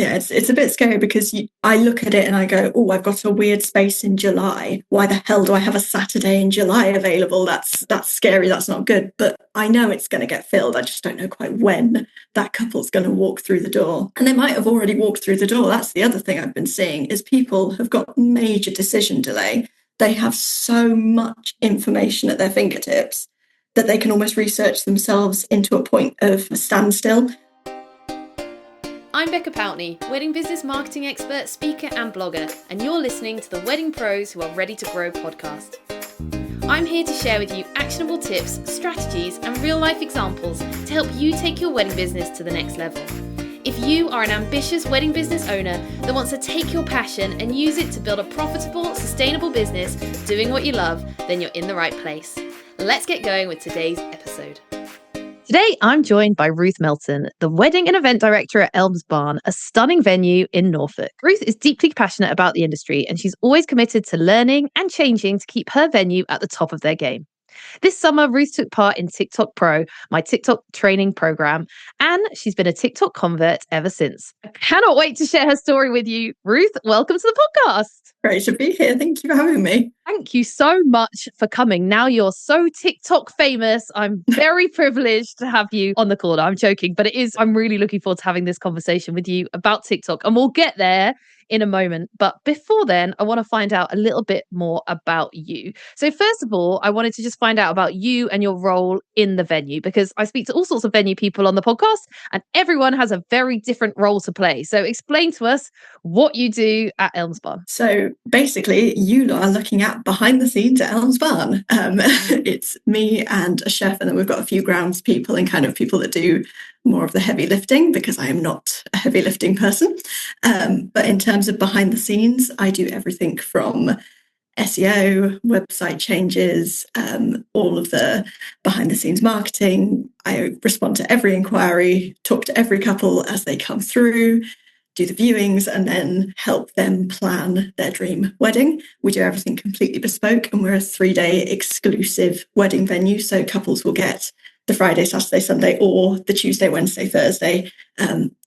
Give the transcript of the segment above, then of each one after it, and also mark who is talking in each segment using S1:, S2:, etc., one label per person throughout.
S1: Yeah, it's a bit scary because I look at it and I go, oh, I've got a weird space in July. Why the hell do I have a Saturday in July available? That's scary. That's not good. But I know it's going to get filled. I just don't know quite when that couple's going to walk through the door. And they might have already walked through the door. That's the other thing I've been seeing is people have got major decision delay. They have so much information at their fingertips that they can almost research themselves into a point of a standstill.
S2: I'm Becca Poutney, wedding business marketing expert, speaker and blogger, and you're listening to the Wedding Pros Who Are Ready to Grow podcast. I'm here to share with you actionable tips, strategies and real life examples to help you take your wedding business to the next level. If you are an ambitious wedding business owner that wants to take your passion and use it to build a profitable, sustainable business doing what you love, then you're in the right place. Let's get going with today's episode.
S3: Today, I'm joined by Ruth Melton, the Wedding and Event Director at Elms Barn, a stunning venue in Norfolk. Ruth is deeply passionate about the industry and she's always committed to learning and changing to keep her venue at the top of their game. This summer, Ruth took part in TikTok Pro, my TikTok training program, and she's been a TikTok convert ever since. I cannot wait to share her story with you. Ruth, welcome to the podcast.
S1: Great to be here. Thank you for having me.
S3: Thank you so much for coming. Now you're so TikTok famous. I'm very privileged to have you on the call. I'm joking, but I'm really looking forward to having this conversation with you about TikTok, and we'll get there in a moment. But before then, I want to find out a little bit more about you. So first of all, I wanted to just find out about you and your role in the venue, because I speak to all sorts of venue people on the podcast and everyone has a very different role to play. So explain to us what you do at Elms Barn.
S1: So basically, you are looking at behind the scenes at Elms Barn. It's me and a chef, and then we've got a few grounds people and kind of people that do more of the heavy lifting, because I am not a heavy lifting person. But in terms of behind the scenes, I do everything from SEO, website changes, all of the behind the scenes marketing. I respond to every inquiry, talk to every couple as they come through, do the viewings, and then help them plan their dream wedding. We do everything completely bespoke, and we're a 3-day exclusive wedding venue. So couples will get the Friday, Saturday, Sunday, or the Tuesday, Wednesday, Thursday,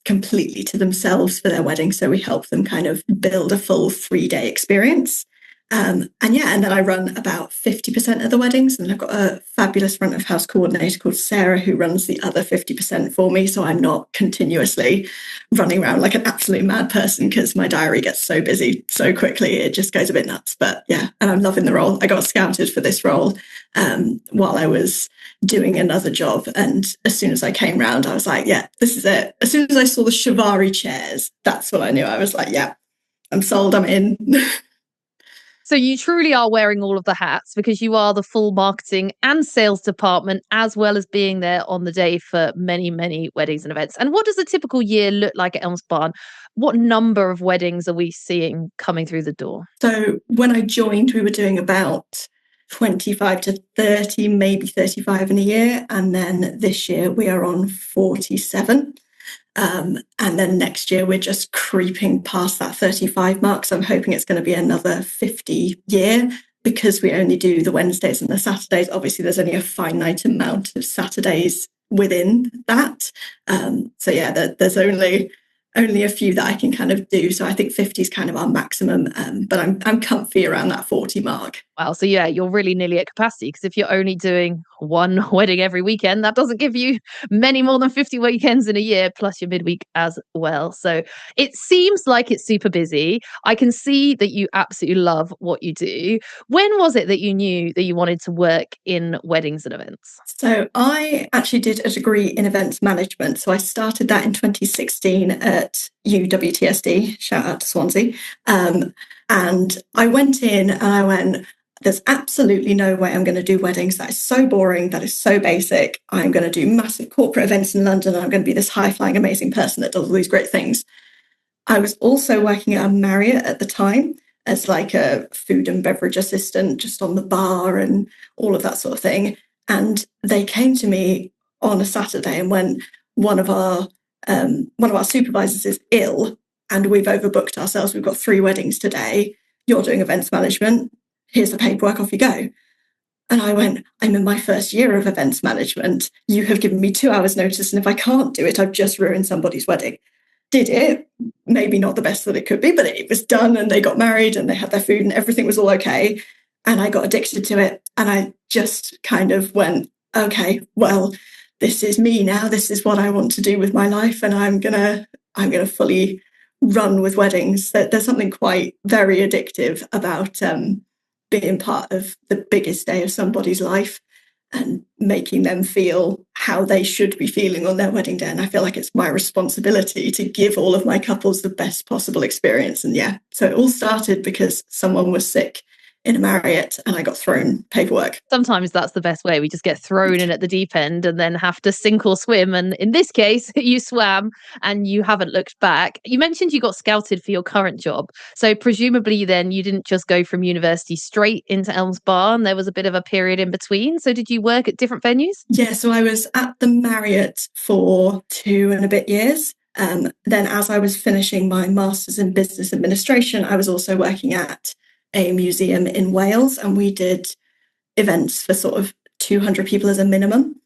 S1: completely to themselves for their wedding. So we help them kind of build a full 3-day experience. And then I run about 50% of the weddings, and I've got a fabulous front of house coordinator called Sarah who runs the other 50% for me. So I'm not continuously running around like an absolute mad person, because my diary gets so busy so quickly, it just goes a bit nuts. But yeah, and I'm loving the role. I got scouted for this role while I was doing another job, and as soon as I came round, I was like, yeah, this is it. As soon as I saw the Chiavari chairs, that's what I knew. I was like, yeah, I'm sold, I'm in.
S3: So you truly are wearing all of the hats, because you are the full marketing and sales department, as well as being there on the day for many, many weddings and events. And what does a typical year look like at Elms Barn? What number of weddings are we seeing coming through the door?
S1: So when I joined, we were doing about 25 to 30, maybe 35 in a year. And then this year we are on 47. And then next year we're just creeping past that 35 mark. So I'm hoping it's going to be another 50 year, because we only do the Wednesdays and the Saturdays. Obviously, there's only a finite amount of Saturdays within that. So yeah, there's only a few that I can kind of do. So I think 50 is kind of our maximum, but I'm comfy around that 40 mark.
S3: Wow. So yeah, you're really nearly at capacity, because if you're only doing one wedding every weekend, that doesn't give you many more than 50 weekends in a year, plus your midweek as well. So it seems like it's super busy. I can see that you absolutely love what you do. When was it that you knew that you wanted to work in weddings and events?
S1: So I actually did a degree in events management. So I started that in 2016 at UWTSD, shout out to Swansea. And I went in and I went, there's absolutely no way I'm going to do weddings. That is so boring. That is so basic. I'm going to do massive corporate events in London. I'm going to be this high-flying, amazing person that does all these great things. I was also working at a Marriott at the time as like a food and beverage assistant, just on the bar and all of that sort of thing. And they came to me on a Saturday and went, one of our supervisors is ill and we've overbooked ourselves. We've got 3 weddings today. You're doing events management. Here's the paperwork, off you go. And I went, I'm in my first year of events management. You have given me 2 hours notice, and if I can't do it, I've just ruined somebody's wedding. did it. Maybe not the best that it could be, but it was done, and they got married and they had their food and everything was all okay. And I got addicted to it. And I just kind of went, okay, well, this is me now. This is what I want to do with my life. And I'm gonna fully run with weddings. There's something quite very addictive about being part of the biggest day of somebody's life and making them feel how they should be feeling on their wedding day. And I feel like it's my responsibility to give all of my couples the best possible experience. And yeah, so it all started because someone was sick in a Marriott and I got thrown paperwork.
S3: Sometimes that's the best way. We just get thrown in at the deep end and then have to sink or swim. And in this case, you swam and you haven't looked back. You mentioned you got scouted for your current job. So presumably then you didn't just go from university straight into Elms Barn. There was a bit of a period in between. So did you work at different venues?
S1: Yeah, so I was at the Marriott for 2 and a bit years. Then as I was finishing my Masters in Business Administration, I was also working at a museum in Wales, and we did events for sort of 200 people as a minimum.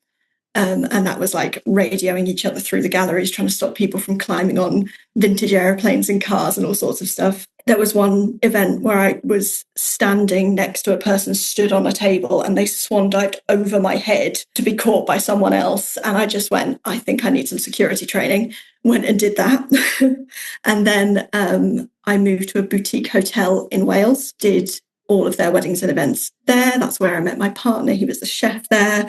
S1: And that was like radioing each other through the galleries, trying to stop people from climbing on vintage airplanes and cars and all sorts of stuff. There was one event where I was standing next to a person stood on a table and they swan dived over my head to be caught by someone else. And I just went, I think I need some security training. Went and did that. And then I moved to a boutique hotel in Wales, did all of their weddings and events there. That's where I met my partner. He was the chef there.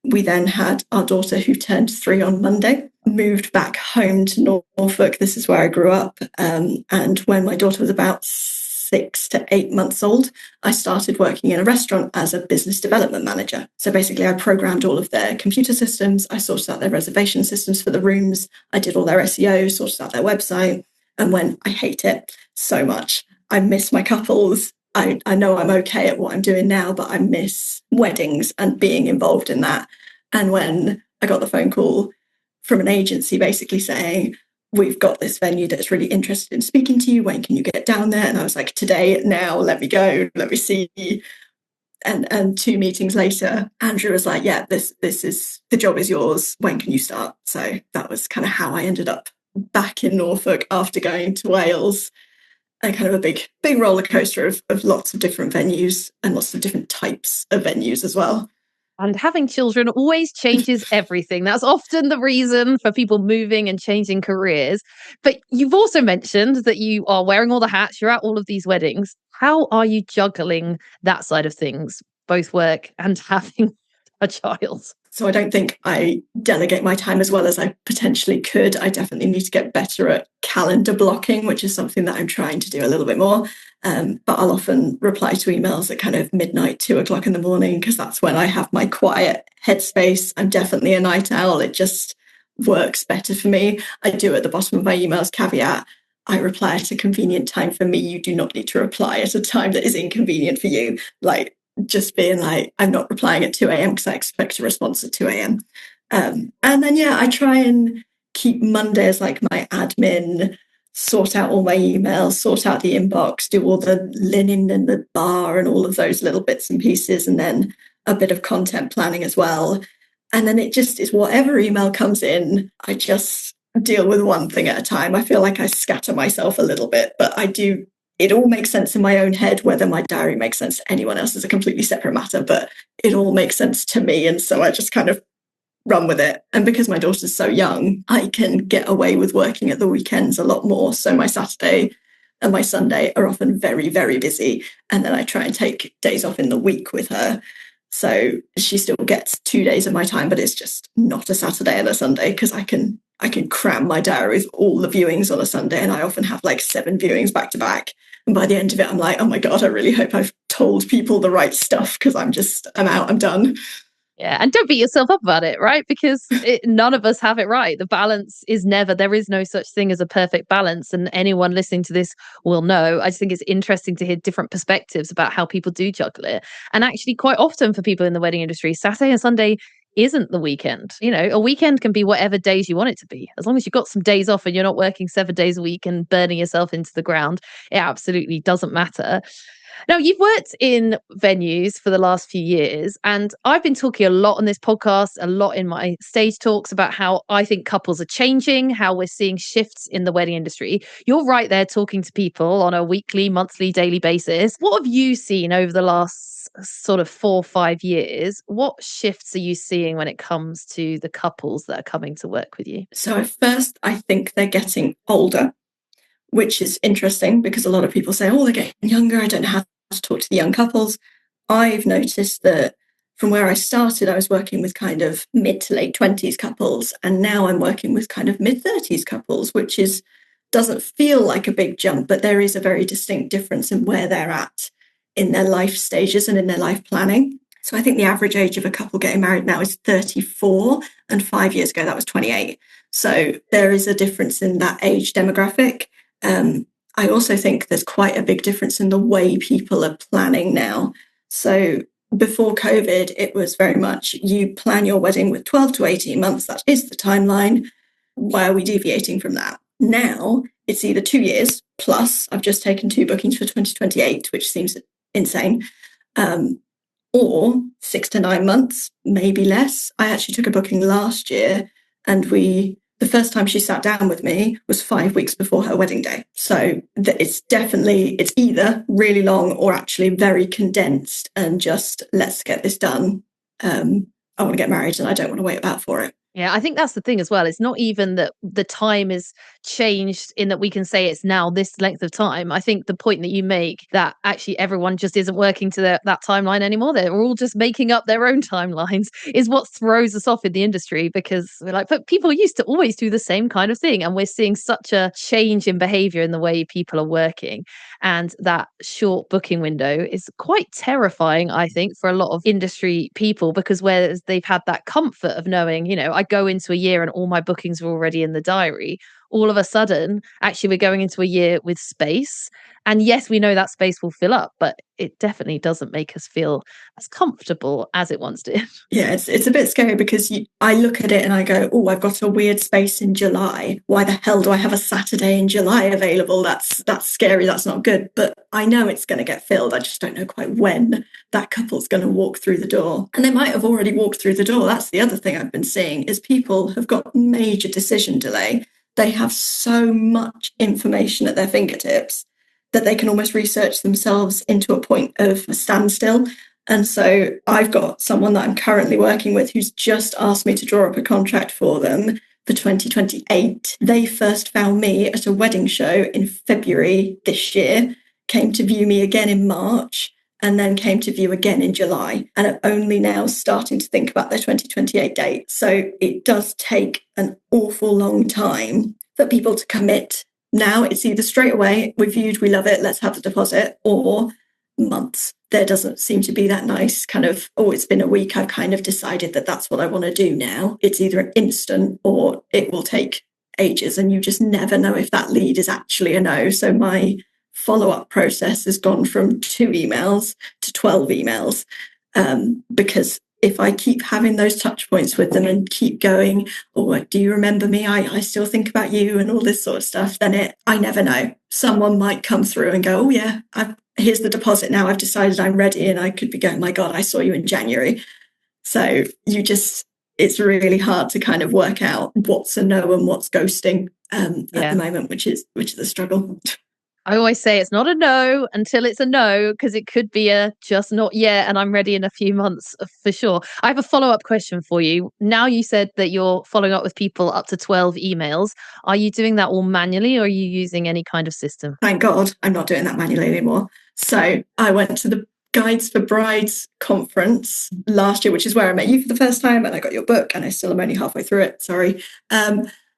S1: We then had our daughter, who turned 3 on Monday, moved back home to Norfolk. This is where I grew up. And when my daughter was about 6 to 8 months old, I started working in a restaurant as a business development manager. So basically, I programmed all of their computer systems. I sorted out their reservation systems for the rooms. I did all their SEO, sorted out their website. And when I hate it so much, I miss my couples. I know I'm okay at what I'm doing now, but I miss weddings and being involved in that. And when I got the phone call from an agency basically saying, we've got this venue that's really interested in speaking to you, when can you get down there? And I was like, today, now, let me go, let me see. And 2 meetings later, Andrew was like, yeah, this is, the job is yours, when can you start? So that was kind of how I ended up back in Norfolk after going to Wales. And kind of a big roller coaster of lots of different venues and lots of different types of venues as well.
S3: And having children always changes everything. That's often the reason for people moving and changing careers. But you've also mentioned that you are wearing all the hats, you're at all of these weddings. How are you juggling that side of things, both work and having a child?
S1: So I don't think I delegate my time as well as I potentially could. I definitely need to get better at calendar blocking, which is something that I'm trying to do a little bit more. But I'll often reply to emails at kind of midnight, 2 o'clock in the morning, because that's when I have my quiet headspace. I'm definitely a night owl. It just works better for me. I do at the bottom of my emails caveat, I reply at a convenient time for me. You do not need to reply at a time that is inconvenient for you. Like, just being like, I'm not replying at 2 a.m. because I expect a response at 2 a.m. And then, yeah, I try and keep Mondays like my admin, sort out all my emails, sort out the inbox, do all the linen and the bar and all of those little bits and pieces, and then a bit of content planning as well. And then it just is whatever email comes in, I just deal with one thing at a time. I feel like I scatter myself a little bit, but I do. It all makes sense in my own head. Whether my diary makes sense to anyone else is a completely separate matter, but it all makes sense to me. And so I just kind of run with it. And because my daughter's so young, I can get away with working at the weekends a lot more. So my Saturday and my Sunday are often very, very busy. And then I try and take days off in the week with her. So she still gets 2 days of my time, but it's just not a Saturday and a Sunday, because I can cram my diary with all the viewings on a Sunday, and I often have like 7 viewings back to back. And by the end of it, I'm like, oh my God, I really hope I've told people the right stuff, because I'm out, I'm done.
S3: Yeah, and don't beat yourself up about it, right? Because none of us have it right. The balance is never, there is no such thing as a perfect balance. And anyone listening to this will know. I just think it's interesting to hear different perspectives about how people do juggle it. And actually, quite often for people in the wedding industry, Saturday and Sunday isn't the weekend. You know, a weekend can be whatever days you want it to be. As long as you've got some days off and you're not working 7 days a week and burning yourself into the ground, it absolutely doesn't matter. Now, you've worked in venues for the last few years, and I've been talking a lot on this podcast, a lot in my stage talks about how I think couples are changing, how we're seeing shifts in the wedding industry. You're right there talking to people on a weekly, monthly, daily basis. What have you seen over the last sort of 4 or 5 years? What shifts are you seeing when it comes to the couples that are coming to work with you?
S1: So at first, I think they're getting older, which is interesting because a lot of people say, oh, they're getting younger. I don't know how to talk to the young couples. I've noticed that from where I started, I was working with kind of mid to late 20s couples. And now I'm working with kind of mid 30s couples, which doesn't feel like a big jump, but there is a very distinct difference in where they're at in their life stages and in their life planning. So I think the average age of a couple getting married now is 34, and 5 years ago that was 28. So there is a difference in that age demographic. I also think there's quite a big difference in the way people are planning now. So before COVID, it was very much you plan your wedding with 12 to 18 months. That is the timeline. Why are we deviating from that? Now it's either 2 years plus, I've just taken 2 bookings for 2028, which seems insane, or 6 to 9 months, maybe less. I actually took a booking last year, and the first time she sat down with me was 5 weeks before her wedding day. So it's either really long or actually very condensed and just let's get this done. I want to get married and I don't want to wait about for it.
S3: Yeah, I think that's the thing as well. It's not even that the time is changed in that we can say it's now this length of time. I think the point that you make that actually everyone just isn't working to that timeline anymore. They're all just making up their own timelines is what throws us off in the industry, because we're like, but people used to always do the same kind of thing. And we're seeing such a change in behavior in the way people are working. And that short booking window is quite terrifying, I think, for a lot of industry people, because whereas they've had that comfort of knowing, you know, I go into a year and all my bookings are already in the diary, all of a sudden, actually, we're going into a year with space. And yes, we know that space will fill up, but it definitely doesn't make us feel as comfortable as it once did.
S1: Yeah, it's a bit scary because I look at it and I go, oh, I've got a weird space in July. Why the hell do I have a Saturday in July available? That's scary. That's not good. But I know it's going to get filled. I just don't know quite when that couple's going to walk through the door. And they might have already walked through the door. That's the other thing I've been seeing is people have got major decision delay. They have so much information at their fingertips that they can almost research themselves into a point of a standstill. And so I've got someone that I'm currently working with who's just asked me to draw up a contract for them for 2028. They first found me at a wedding show in February this year, came to view me again in March, and then came to view again in July, and are only now starting to think about their 2028 date. So it does take an awful long time for people to commit. Now it's either straight away, we viewed, we love it, let's have the deposit, or months. There doesn't seem to be that nice kind of, oh, it's been a week, I've kind of decided that that's what I want to do now. It's either an instant or it will take ages, and you just never know if that lead is actually a no. So my follow-up process has gone from 2 emails to 12 emails, because if I keep having those touch points with them and keep going, oh, do you remember me? I still think about you and all this sort of stuff, then I never know. Someone might come through and go, oh yeah, here's the deposit now. I've decided I'm ready. And I could be going, my God, I saw you in January. So it's really hard to kind of work out what's a no and what's ghosting at the moment, which is a struggle.
S3: I always say it's not a no until it's a no, because it could be a just not yet, and I'm ready in a few months for sure. I have a follow-up question for you. Now you said that you're following up with people up to 12 emails. Are you doing that all manually, or are you using any kind of system?
S1: Thank God I'm not doing that manually anymore. So I went to the Guides for Brides conference last year, which is where I met you for the first time, and I got your book, and I still am only halfway through it, sorry.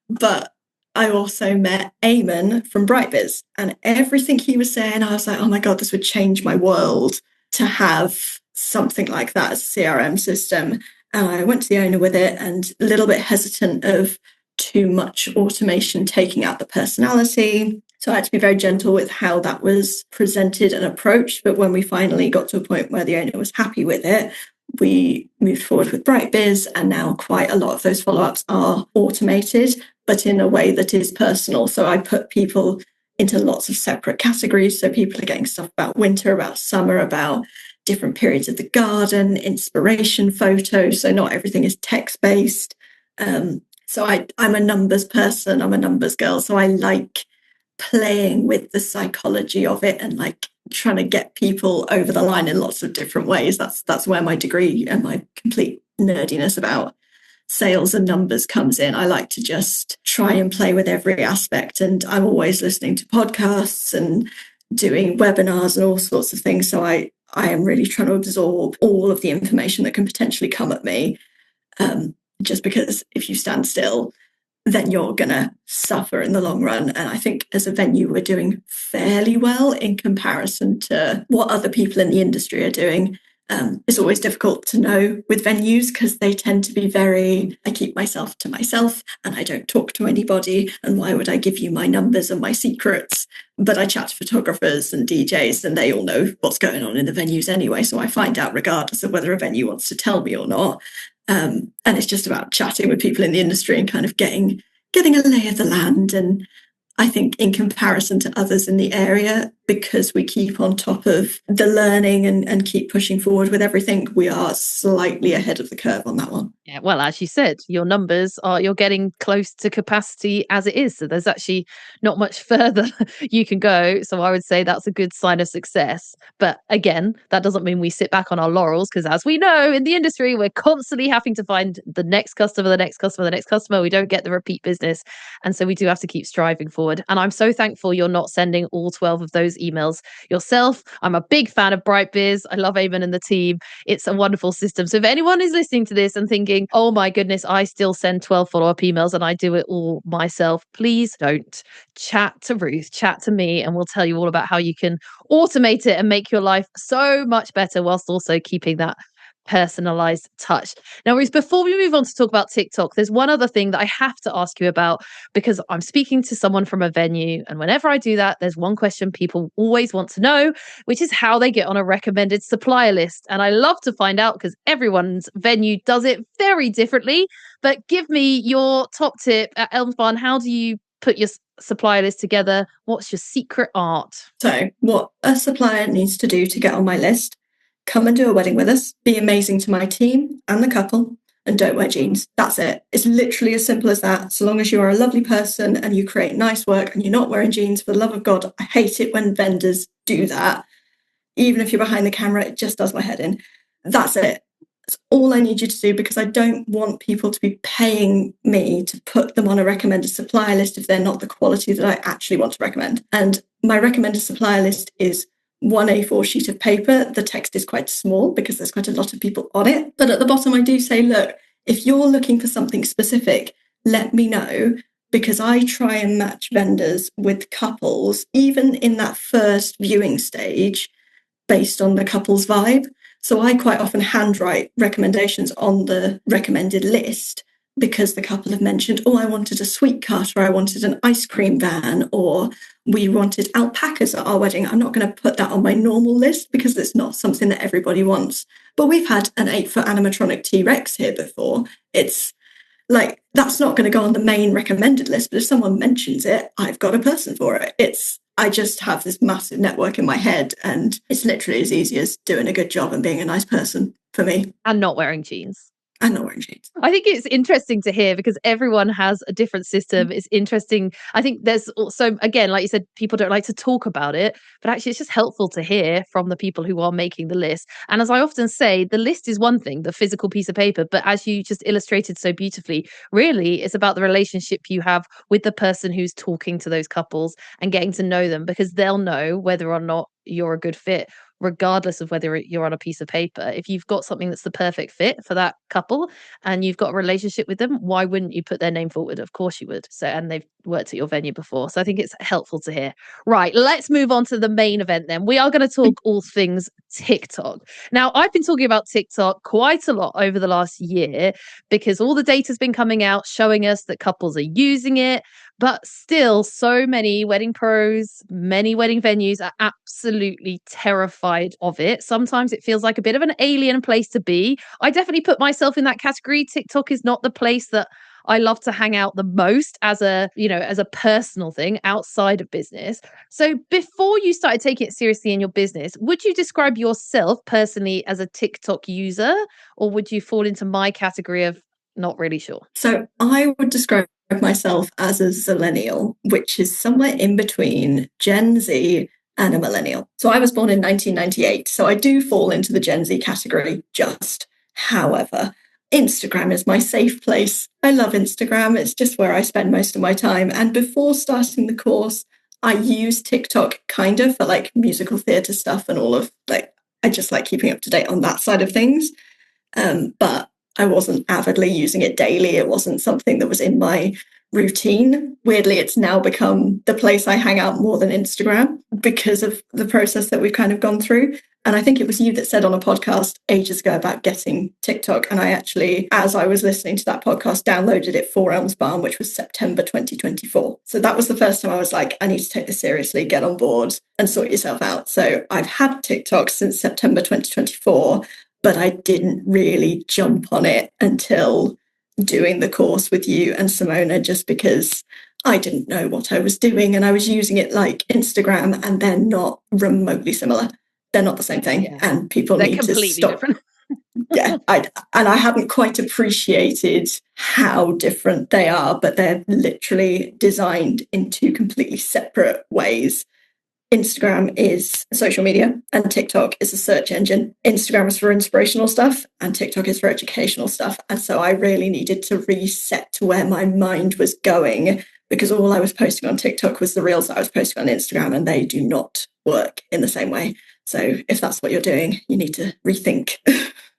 S1: But I also met Eamon from Brightbiz, and everything he was saying, I was like, oh my God, this would change my world to have something like that as a CRM system. And I went to the owner with it, and a little bit hesitant of too much automation taking out the personality. So I had to be very gentle with how that was presented and approached. But when we finally got to a point where the owner was happy with it, we moved forward with BrightBiz, and now quite a lot of those follow-ups are automated, but in a way that is personal. So I put people into lots of separate categories. So people are getting stuff about winter, about summer, about different periods of the garden, inspiration photos. So not everything is text-based. So I'm a numbers person, I'm a numbers girl. So I like playing with the psychology of it and like trying to get people over the line in lots of different ways. That's where my degree and my complete nerdiness about sales and numbers comes in. I like to just try and play with every aspect, and I'm always listening to podcasts and doing webinars and all sorts of things. So I am really trying to absorb all of the information that can potentially come at me, just because if you stand still, then you're going to suffer in the long run. And I think as a venue, we're doing fairly well in comparison to what other people in the industry are doing. It's always difficult to know with venues because they tend to be I keep myself to myself and I don't talk to anybody. And why would I give you my numbers and my secrets? But I chat to photographers and DJs and they all know what's going on in the venues anyway. So I find out regardless of whether a venue wants to tell me or not. And it's just about chatting with people in the industry and kind of getting a lay of the land. And I think in comparison to others in the area, because we keep on top of the learning and keep pushing forward with everything, we are slightly ahead of the curve on that one.
S3: Yeah, well, as you said, your numbers you're getting close to capacity as it is. So there's actually not much further you can go. So I would say that's a good sign of success. But again, that doesn't mean we sit back on our laurels, because as we know in the industry, we're constantly having to find the next customer, the next customer, the next customer. We don't get the repeat business. And so we do have to keep striving forward. And I'm so thankful you're not sending all 12 of those emails yourself. I'm a big fan of BrightBiz. I love Eamon and the team. It's a wonderful system. So if anyone is listening to this and thinking, oh my goodness, I still send 12 follow-up emails and I do it all myself, please don't. Chat to Ruth, chat to me, and we'll tell you all about how you can automate it and make your life so much better whilst also keeping that personalized touch. Now, Ruth, before we move on to talk about TikTok, there's one other thing that I have to ask you about, because I'm speaking to someone from a venue, and whenever I do that, there's one question people always want to know, which is how they get on a recommended supplier list. And I love to find out because everyone's venue does it very differently. But give me your top tip at Elms Barn. How do you put your supplier list together? What's your secret art?
S1: So what a supplier needs to do to get on my list: come and do a wedding with us, be amazing to my team and the couple, and don't wear jeans. That's it. It's literally as simple as that. So long as you are a lovely person and you create nice work and you're not wearing jeans, for the love of God, I hate it when vendors do that. Even if you're behind the camera, it just does my head in. That's it. That's all I need you to do, because I don't want people to be paying me to put them on a recommended supplier list if they're not the quality that I actually want to recommend. And my recommended supplier list is one A4 sheet of paper. The text is quite small because there's quite a lot of people on it. But at the bottom, I do say, look, if you're looking for something specific, let me know, because I try and match vendors with couples, even in that first viewing stage, based on the couple's vibe. So I quite often handwrite recommendations on the recommended list because the couple have mentioned, oh, I wanted a sweet cart, or I wanted an ice cream van, or we wanted alpacas at our wedding. I'm not going to put that on my normal list because it's not something that everybody wants. But we've had an 8-foot animatronic T-Rex here before. It's like, that's not going to go on the main recommended list, but if someone mentions it, I've got a person for it. I just have this massive network in my head, and it's literally as easy as doing a good job and being a nice person for me.
S3: And not wearing jeans.
S1: And not wearing jeans.
S3: I think it's interesting to hear because everyone has a different system. It's interesting. I think there's also, again, like you said, people don't like to talk about it, but actually it's just helpful to hear from the people who are making the list. And as I often say, the list is one thing, the physical piece of paper, but as you just illustrated so beautifully, really it's about the relationship you have with the person who's talking to those couples and getting to know them, because they'll know whether or not you're a good fit, regardless of whether you're on a piece of paper. If you've got something that's the perfect fit for that couple and you've got a relationship with them, why wouldn't you put their name forward? Of course you would. So, and they've worked at your venue before. So I think it's helpful to hear. Right, let's move on to the main event then. We are going to talk all things TikTok. Now, I've been talking about TikTok quite a lot over the last year because all the data has been coming out showing us that couples are using it, But still, so many wedding pros, many wedding venues are absolutely terrified of it. Sometimes it feels like a bit of an alien place to be. I definitely put myself in that category. TikTok is not the place that I love to hang out the most as a, as a personal thing outside of business. So before you started taking it seriously in your business, would you describe yourself personally as a TikTok user, or would you fall into my category of not really sure?
S1: So I would describe myself as a Zillennial, which is somewhere in between Gen Z and a millennial. So I was born in 1998, so I do fall into the Gen Z category just. However, Instagram is my safe place. I love Instagram. It's just where I spend most of my time. And before starting the course, I used TikTok kind of for like musical theatre stuff and all of like, I just like keeping up to date on that side of things. But I wasn't avidly using it daily. It wasn't something that was in my routine. Weirdly, it's now become the place I hang out more than Instagram because of the process that we've kind of gone through. And I think it was you that said on a podcast ages ago about getting TikTok. And I actually, as I was listening to that podcast, downloaded it for Elms Barn, which was September 2024. So that was the first time I was like, I need to take this seriously, get on board and sort yourself out. So I've had TikTok since September 2024, but I didn't really jump on it until doing the course with you and Simona, just because I didn't know what I was doing and I was using it like Instagram, and they're not remotely similar. They're not the same thing, and people
S3: They're
S1: need to
S3: completely
S1: stop.
S3: different.
S1: I hadn't quite appreciated how different they are, but they're literally designed in two completely separate ways. Instagram is social media and TikTok is a search engine. Instagram is for inspirational stuff and TikTok is for educational stuff. And so I really needed to reset to where my mind was going, because all I was posting on TikTok was the reels that I was posting on Instagram, and they do not work in the same way. So if that's what you're doing, you need to rethink.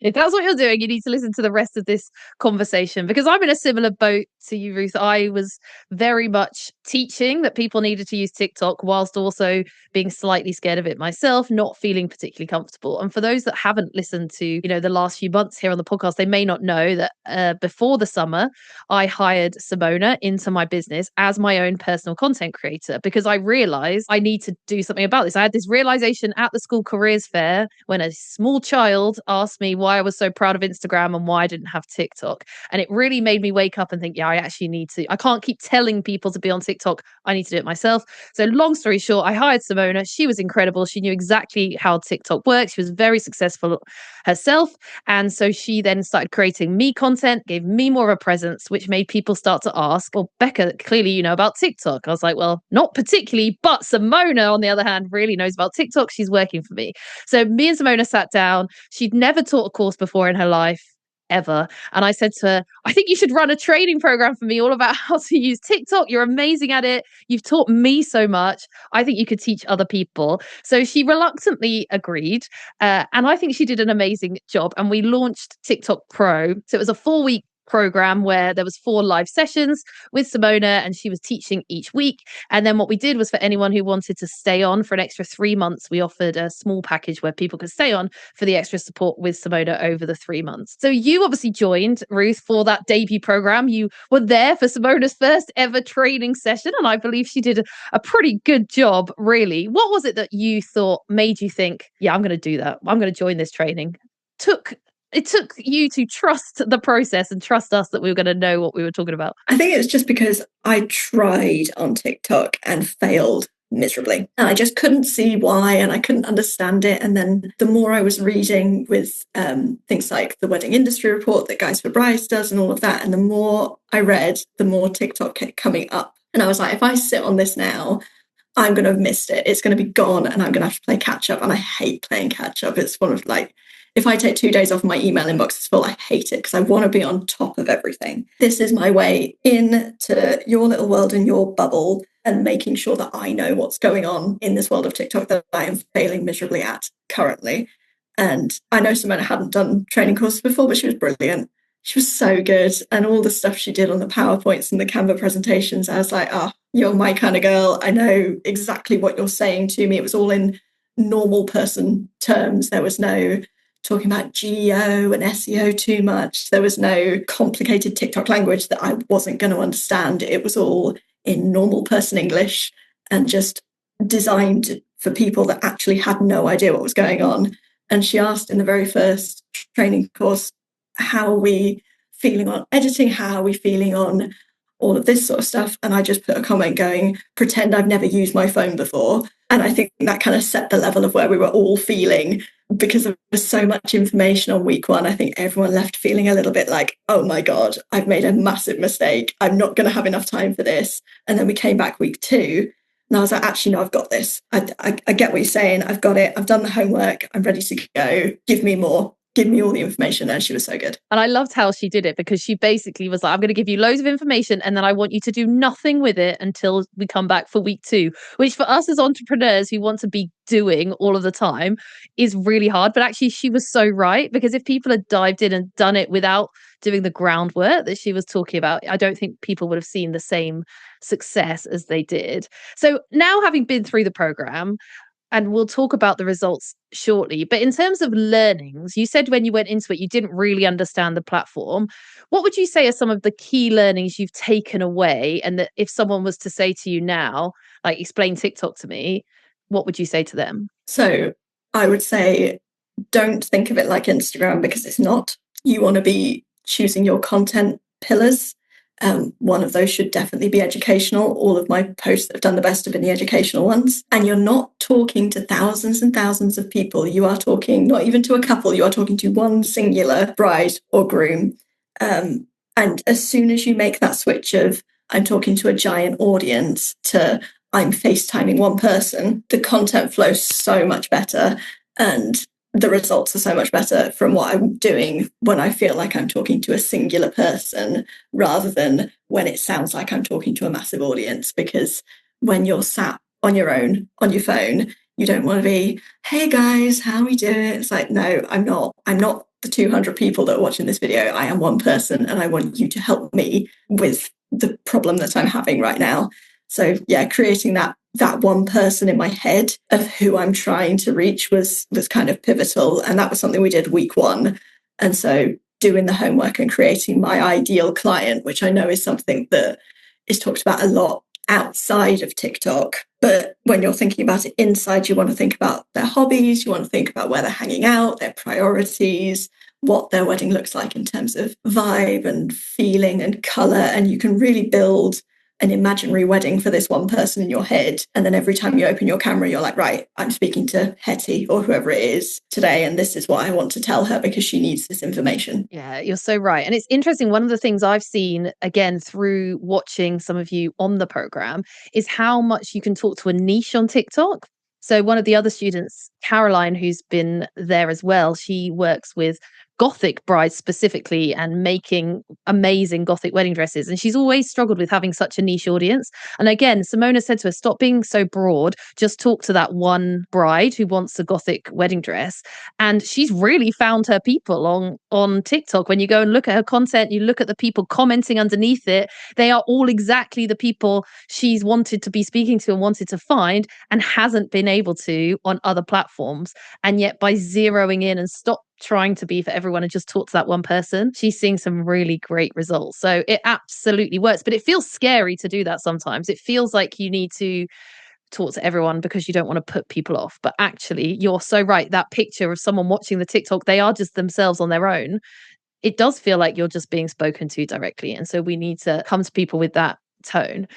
S3: If that's what you're doing, you need to listen to the rest of this conversation, because I'm in a similar boat to you, Ruth. I was very much teaching that people needed to use TikTok whilst also being slightly scared of it myself, not feeling particularly comfortable. And for those that haven't listened to, the last few months here on the podcast, they may not know that before the summer, I hired Simona into my business as my own personal content creator, because I realized I need to do something about this. I had this realization at the school careers fair when a small child asked me why I was so proud of Instagram and why I didn't have TikTok. And it really made me wake up and think, I actually need to. I can't keep telling people to be on TikTok. I need to do it myself. So long story short, I hired Simona. She was incredible. She knew exactly how TikTok works. She was very successful herself. And so she then started creating me content, gave me more of a presence, which made people start to ask, well, Becca, clearly you know about TikTok. I was like, well, not particularly, but Simona, on the other hand, really knows about TikTok. She's working for me. So me and Simona sat down. She'd never taught a course before in her life, ever. And I said to her, I think you should run a training program for me all about how to use TikTok. You're amazing at it. You've taught me so much. I think you could teach other people. So she reluctantly agreed. And I think she did an amazing job. And we launched TikTok Pro. So it was a 4-week program where there was 4 live sessions with Simona, and she was teaching each week. And then what we did was, for anyone who wanted to stay on for an extra 3 months, we offered a small package where people could stay on for the extra support with Simona over the 3 months. So you obviously joined, Ruth, for that debut program. You were there for Simona's first ever training session, and I believe she did a pretty good job, really. What was it that you thought made you think, I'm going to do that? I'm going to join this training? It took you to trust the process and trust us that we were going to know what we were talking about.
S1: I think it's just because I tried on TikTok and failed miserably. And I just couldn't see why, and I couldn't understand it. And then the more I was reading with things like the Wedding Industry Report that Guys for Brides does and all of that, and the more I read, the more TikTok kept coming up. And I was like, if I sit on this now, I'm going to have missed it. It's going to be gone, and I'm going to have to play catch up. And I hate playing catch up. It's one of like, if I take 2 days off, my email inbox is full. I hate it because I want to be on top of everything. This is my way into your little world and your bubble, and making sure that I know what's going on in this world of TikTok that I am failing miserably at currently. And I know Simona hadn't done training courses before, but she was brilliant. She was so good. And all the stuff she did on the PowerPoints and the Canva presentations, I was like, you're my kind of girl. I know exactly what you're saying to me. It was all in normal person terms. There was no talking about GEO and SEO too much. There was no complicated TikTok language that I wasn't going to understand. It was all in normal person English and just designed for people that actually had no idea what was going on. And she asked in the very first training course, how are we feeling on editing? How are we feeling on all of this sort of stuff? And I just put a comment going, pretend I've never used my phone before. And I think that kind of set the level of where we were all feeling, because there was so much information on week one. I think everyone left feeling a little bit like, oh my God, I've made a massive mistake. I'm not going to have enough time for this. And then we came back week two and I was like, actually, no, I've got this. I get what you're saying. I've got it. I've done the homework. I'm ready to go. Give me more. Give me all the information. And she was so good.
S3: And I loved how she did it, because she basically was like, I'm going to give you loads of information and then I want you to do nothing with it until we come back for week two, which for us as entrepreneurs who want to be doing all of the time is really hard. But actually she was so right, because if people had dived in and done it without doing the groundwork that she was talking about, I don't think people would have seen the same success as they did. So now, having been through the program, and we'll talk about the results shortly, but in terms of learnings, you said when you went into it, you didn't really understand the platform. What would you say are some of the key learnings you've taken away? And that if someone was to say to you now, like, explain TikTok to me, what would you say to them?
S1: So I would say, don't think of it like Instagram, because it's not. You want to be choosing your content pillars. One of those should definitely be educational. All of my posts that have done the best have been the educational ones. And you're not talking to thousands and thousands of people. You are talking not even to a couple. You are talking to one singular bride or groom. And as soon as you make that switch of I'm talking to a giant audience to I'm FaceTiming one person, the content flows so much better. And the results are so much better from what I'm doing when I feel like I'm talking to a singular person, rather than when it sounds like I'm talking to a massive audience. Because when you're sat on your own, on your phone, you don't want to be, hey guys, how are we doing? It's like, no, I'm not the 200 people that are watching this video. I am one person and I want you to help me with the problem that I'm having right now. So yeah, creating that one person in my head of who I'm trying to reach was kind of pivotal. And that was something we did week one. And so doing the homework and creating my ideal client, which I know is something that is talked about a lot outside of TikTok. But when you're thinking about it inside, you want to think about their hobbies, you want to think about where they're hanging out, their priorities, what their wedding looks like in terms of vibe and feeling and colour. And you can really build an imaginary wedding for this one person in your head. And then every time you open your camera, you're like, right, I'm speaking to Hetty or whoever it is today. And this is what I want to tell her because she needs this information.
S3: Yeah, you're so right. And it's interesting. One of the things I've seen, again, through watching some of you on the program, is how much you can talk to a niche on TikTok. So one of the other students, Caroline, who's been there as well, she works with Gothic brides specifically and making amazing Gothic wedding dresses. And she's always struggled with having such a niche audience. And again, Simona said to her, stop being so broad, just talk to that one bride who wants a Gothic wedding dress. And she's really found her people on TikTok. When you go and look at her content, you look at the people commenting underneath it, they are all exactly the people she's wanted to be speaking to and wanted to find and hasn't been able to on other platforms. And yet by zeroing in and stop trying to be for everyone and just talk to that one person, she's seeing some really great results. So it absolutely works, but it feels scary to do that sometimes. It feels like you need to talk to everyone because you don't want to put people off. But actually, you're so right. That picture of someone watching the TikTok, they are just themselves on their own. It does feel like you're just being spoken to directly. And so we need to come to people with that tone.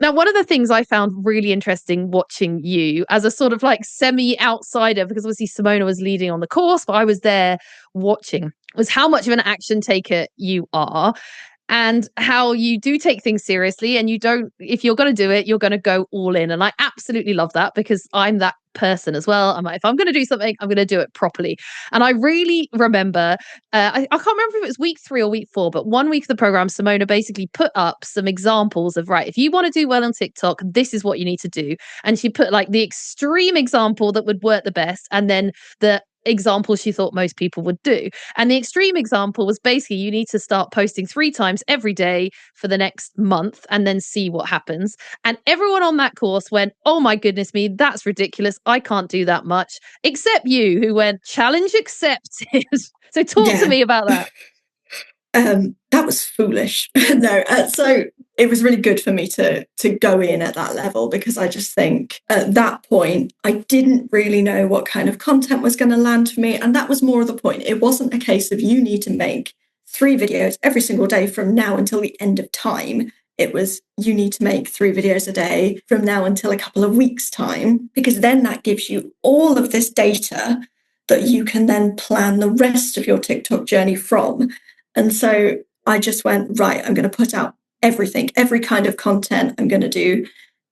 S3: Now, one of the things I found really interesting watching you as a sort of like semi-outsider, because obviously Simona was leading on the course, but I was there watching, was how much of an action taker you are and how you do take things seriously. And you don't, if you're going to do it, you're going to go all in. And I absolutely love that because I'm that person as well. I'm like, if I'm going to do something, I'm going to do it properly. And I really remember, I can't remember if it was week 3 or week 4, but one week of the program, Simona basically put up some examples of, right, if you want to do well on TikTok, this is what you need to do. And she put like the extreme example that would work the best, and then the example she thought most people would do. And the extreme example was basically you need to start posting 3 times every day for the next month and then see what happens. And everyone on that course went, oh my goodness me, that's ridiculous. I can't do that much. Except you, who went, challenge accepted. So talk to me about that.
S1: That was foolish. No, so it was really good for me to go in at that level, because I just think at that point, I didn't really know what kind of content was going to land for me. And that was more of the point. It wasn't a case of you need to make 3 videos every single day from now until the end of time. It was, you need to make 3 videos a day from now until a couple of weeks' time, because then that gives you all of this data that you can then plan the rest of your TikTok journey from. And so I just went, right, I'm going to put out everything, every kind of content. I'm going to do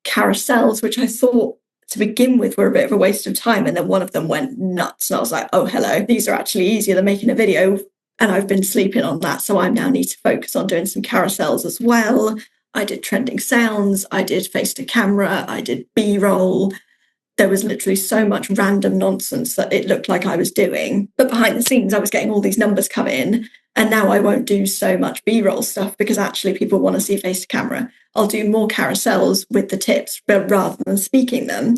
S1: carousels, which I thought to begin with were a bit of a waste of time. And then one of them went nuts. And I was like, oh, hello, these are actually easier than making a video. And I've been sleeping on that. So I now need to focus on doing some carousels as well. I did trending sounds. I did face to camera. I did B-roll. There was literally so much random nonsense that it looked like I was doing. But behind the scenes, I was getting all these numbers come in. And now I won't do so much B-roll stuff, because actually people want to see face to camera. I'll do more carousels with the tips, but rather than speaking them,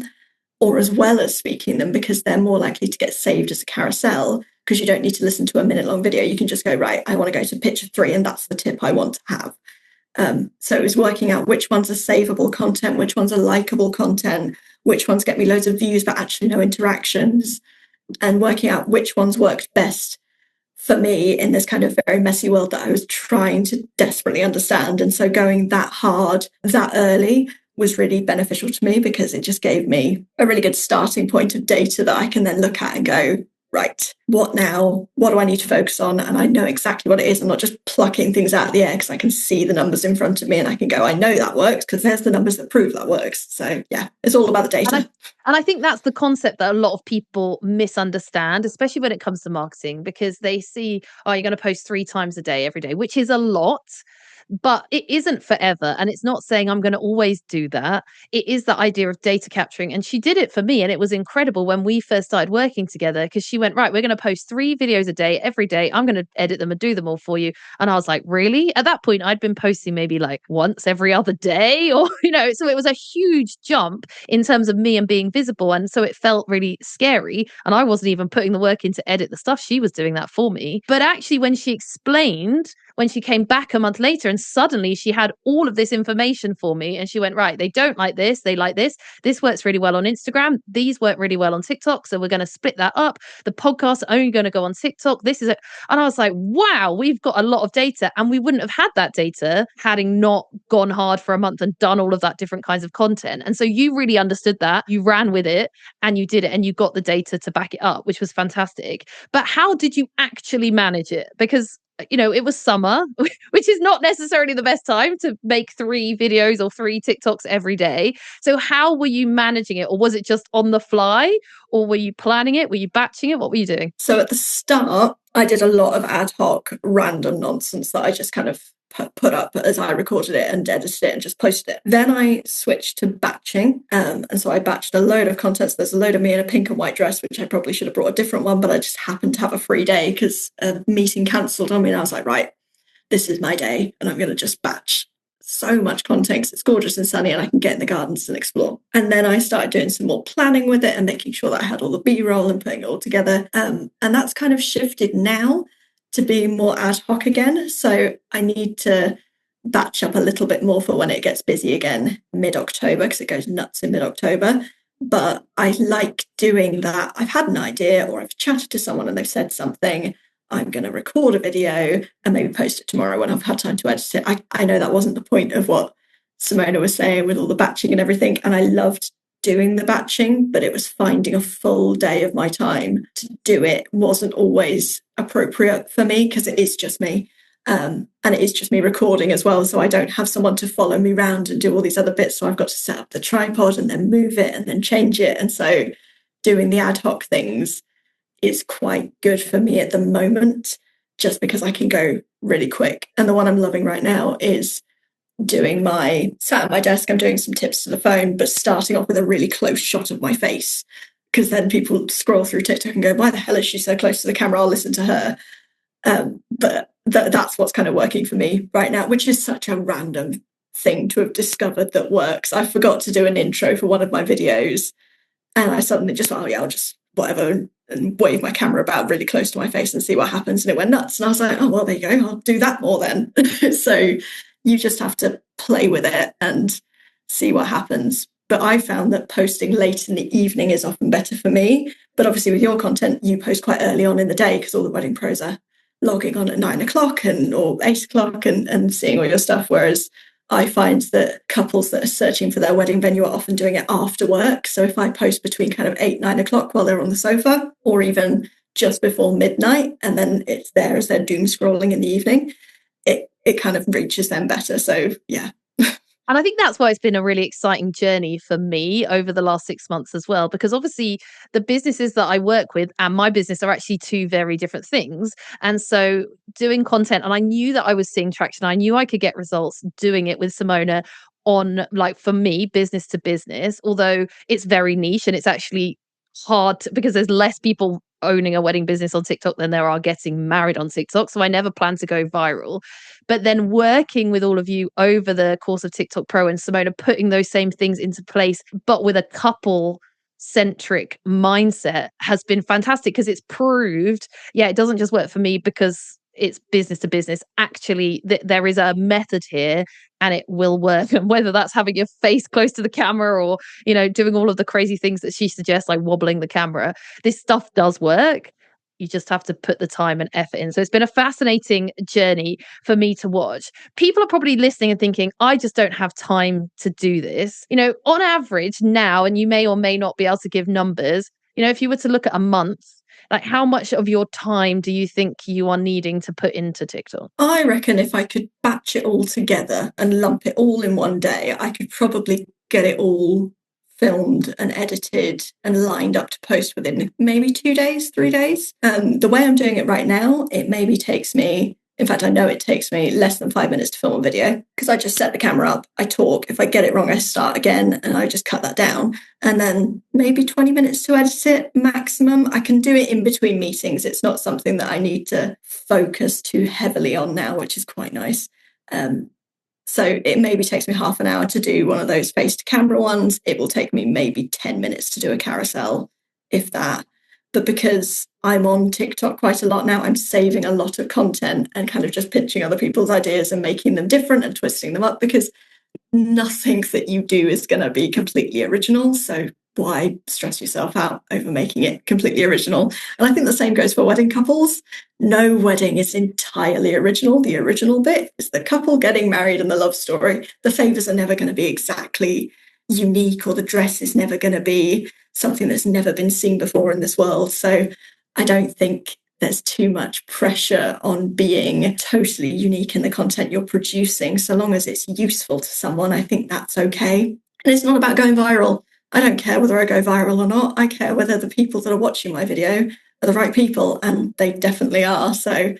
S1: or as well as speaking them, because they're more likely to get saved as a carousel, because you don't need to listen to a minute-long video. You can just go, right, I want to go to picture 3, and that's the tip I want to have. So it was working out which ones are savable content, which ones are likable content, which ones get me loads of views but actually no interactions, and working out which ones worked best for me in this kind of very messy world that I was trying to desperately understand. And so going that hard that early was really beneficial to me, because it just gave me a really good starting point of data that I can then look at and go, right, what now? What do I need to focus on? And I know exactly what it is. I'm not just plucking things out of the air, because I can see the numbers in front of me and I can go, I know that works because there's the numbers that prove that works. So yeah, it's all about the data.
S3: And I think that's the concept that a lot of people misunderstand, especially when it comes to marketing, because they see, oh, you're going to post 3 times a day, every day, which is a lot. But it isn't forever. And it's not saying I'm going to always do that. It is the idea of data capturing. And she did it for me. And it was incredible when we first started working together, because she went, right, we're going to post 3 videos a day, every day. I'm going to edit them and do them all for you. And I was like, really? At that point, I'd been posting maybe like once every other day, or, so it was a huge jump in terms of me and being visible. And so it felt really scary. And I wasn't even putting the work in to edit the stuff. She was doing that for me. But actually, when she explained, when she came back a month later and suddenly she had all of this information for me, and she went, right, they don't like this, they like this. This works really well on Instagram. These work really well on TikTok. So we're going to split that up. The podcast are only going to go on TikTok. This is it. And I was like, wow, we've got a lot of data, and we wouldn't have had that data hading not gone hard for a month and done all of that different kinds of content. And so you really understood that, you ran with it, and you did it, and you got the data to back it up, which was fantastic. But how did you actually manage it? Because it was summer, which is not necessarily the best time to make 3 videos or 3 TikToks every day. So how were you managing it? Or was it just on the fly? Or were you planning it? Were you batching it? What were you doing?
S1: So at the start, I did a lot of ad hoc random nonsense that I just kind of put up as I recorded it and edited it and just posted it. Then I switched to batching. And so I batched a load of content. So there's a load of me in a pink and white dress, which I probably should have brought a different one, but I just happened to have a free day because a meeting cancelled on me. And I was like, right, this is my day. And I'm going to just batch so much content because it's gorgeous and sunny and I can get in the gardens and explore. And then I started doing some more planning with it and making sure that I had all the B-roll and putting it all together. And that's kind of shifted now to being more ad hoc again. So I need to batch up a little bit more for when it gets busy again mid-October, because it goes nuts in mid-October. But I like doing that. I've had an idea or I've chatted to someone and they've said something. I'm going to record a video and maybe post it tomorrow when I've had time to edit it. I know that wasn't the point of what Simona was saying with all the batching and everything. And I loved doing the batching, but it was finding a full day of my time to do it wasn't always appropriate for me, because it is just me. And it is just me recording as well. So I don't have someone to follow me around and do all these other bits. So I've got to set up the tripod and then move it and then change it. And so doing the ad hoc things is quite good for me at the moment, just because I can go really quick. And the one I'm loving right now is sat at my desk, I'm doing some tips to the phone, but starting off with a really close shot of my face, because then people scroll through TikTok and go, why the hell is she so close to the camera? I'll listen to her. But that's what's kind of working for me right now, which is such a random thing to have discovered that works. I forgot to do an intro for one of my videos and I suddenly just thought, oh yeah, I'll just whatever and wave my camera about really close to my face and see what happens. And it went nuts. And I was like, oh, well, there you go. I'll do that more then. So you just have to play with it and see what happens. But I found that posting late in the evening is often better for me. But obviously with your content, you post quite early on in the day because all the wedding pros are logging on at 9 o'clock or 8 o'clock and seeing all your stuff. Whereas I find that couples that are searching for their wedding venue are often doing it after work. So if I post between kind of 8, 9 o'clock while they're on the sofa, or even just before midnight, and then it's there as they're doom scrolling in the evening, it kind of reaches them better. So yeah.
S3: And I think that's why it's been a really exciting journey for me over the last 6 months as well, because obviously the businesses that I work with and my business are actually two very different things. And so doing content, and I knew that I was seeing traction. I knew I could get results doing it with Simona on, like, for me, business to business, although it's very niche and it's actually hard because there's less people owning a wedding business on TikTok than there are getting married on TikTok. So I never plan to go viral. But then working with all of you over the course of TikTok Pro and Simona, putting those same things into place, but with a couple centric mindset has been fantastic because it's proved, it doesn't just work for me because it's business to business. Actually, there is a method here and it will work. And whether that's having your face close to the camera or, doing all of the crazy things that she suggests, like wobbling the camera, this stuff does work. You just have to put the time and effort in. So it's been a fascinating journey for me to watch. People are probably listening and thinking, I just don't have time to do this. On average now, and you may or may not be able to give numbers, if you were to look at a month, like how much of your time do you think you are needing to put into TikTok?
S1: I reckon if I could batch it all together and lump it all in one day, I could probably get it all filmed and edited and lined up to post within maybe 2 days, 3 days. The way I'm doing it right now, it maybe takes me, in fact, I know it takes me less than 5 minutes to film a video because I just set the camera up, I talk. If I get it wrong, I start again and I just cut that down. And then maybe 20 minutes to edit it maximum. I can do it in between meetings. It's not something that I need to focus too heavily on now, which is quite nice. So it maybe takes me half an hour to do one of those face to camera ones. It will take me maybe 10 minutes to do a carousel, if that. But because I'm on TikTok quite a lot now, I'm saving a lot of content and kind of just pitching other people's ideas and making them different and twisting them up, because nothing that you do is going to be completely original. So why stress yourself out over making it completely original? And I think the same goes for wedding couples. No wedding is entirely original. The original bit is the couple getting married and the love story. The favors are never going to be exactly unique, or the dress is never going to be something that's never been seen before in this world. So I don't think there's too much pressure on being totally unique in the content you're producing. So long as it's useful to someone, I think that's okay. And it's not about going viral. I don't care whether I go viral or not. I care whether the people that are watching my video are the right people, and they definitely are. So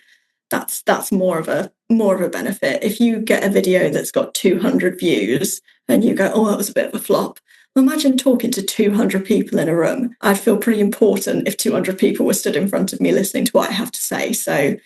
S1: that's more of a benefit. If you get a video that's got 200 views and you go, oh, that was a bit of a flop. Imagine talking to 200 people in a room. I'd feel pretty important if 200 people were stood in front of me listening to what I have to say. So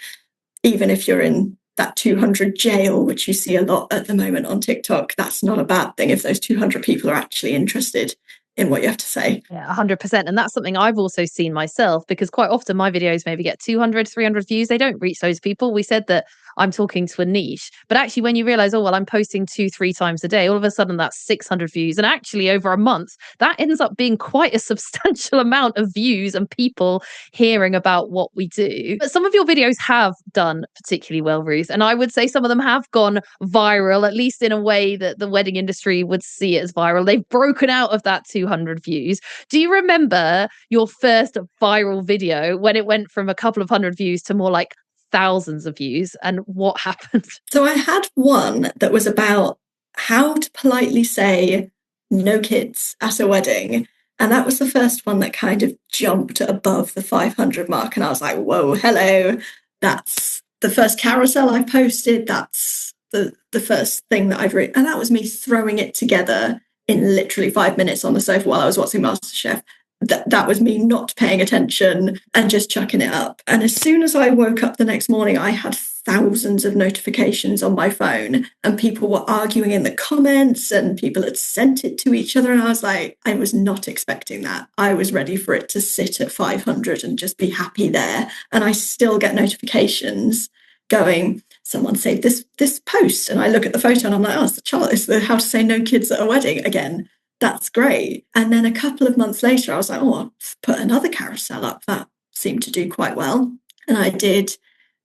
S1: even if you're in that 200 jail, which you see a lot at the moment on TikTok, that's not a bad thing if those 200 people are actually interested in what you have to say.
S3: Yeah, 100%. And that's something I've also seen myself, because quite often my videos maybe get 200, 300 views. They don't reach those people. We said that I'm talking to a niche, but actually when you realize, oh, well, I'm posting 2-3 times a day, all of a sudden that's 600 views. And actually over a month, that ends up being quite a substantial amount of views and people hearing about what we do. But some of your videos have done particularly well, Ruth. And I would say some of them have gone viral, at least in a way that the wedding industry would see it as viral. They've broken out of that 200 views. Do you remember your first viral video when it went from a couple of hundred views to more like thousands of views, and what happened?
S1: So I had one that was about how to politely say no kids at a wedding. And that was the first one that kind of jumped above the 500 mark. And I was like, whoa, hello. That's the first carousel I posted. That's the first thing that I've written. And that was me throwing it together in literally 5 minutes on the sofa while I was watching MasterChef. That was me not paying attention and just chucking it up. And as soon as I woke up the next morning, I had thousands of notifications on my phone, and people were arguing in the comments and people had sent it to each other. And I was like, I was not expecting that. I was ready for it to sit at 500 and just be happy there. And I still get notifications going, someone saved this post, and I look at the photo and I'm like, oh, it's the how to say no kids at a wedding again. That's great. And then a couple of months later, I was like, oh, I'll put another carousel up. That seemed to do quite well. And I did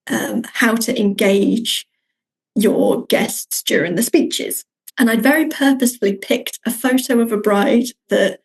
S1: how to engage your guests during the speeches. And I'd very purposefully picked a photo of a bride that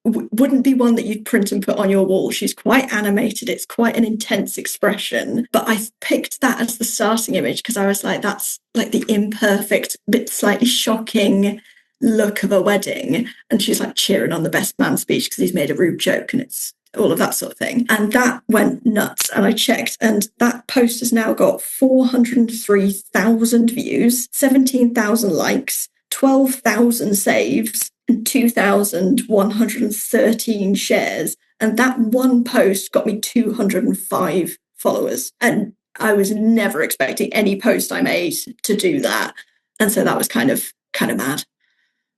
S1: wouldn't be one that you'd print and put on your wall. She's quite animated. It's quite an intense expression. But I picked that as the starting image because I was like, that's like the imperfect, bit slightly shocking look of a wedding. And she's like cheering on the best man speech because he's made a rude joke, and it's all of that sort of thing. And that went nuts. And I checked, and that post has now got 403,000 views, 17,000 likes, 12,000 saves, and 2,113 shares. And that one post got me 205 followers. And I was never expecting any post I made to do that. And so that was kind of mad.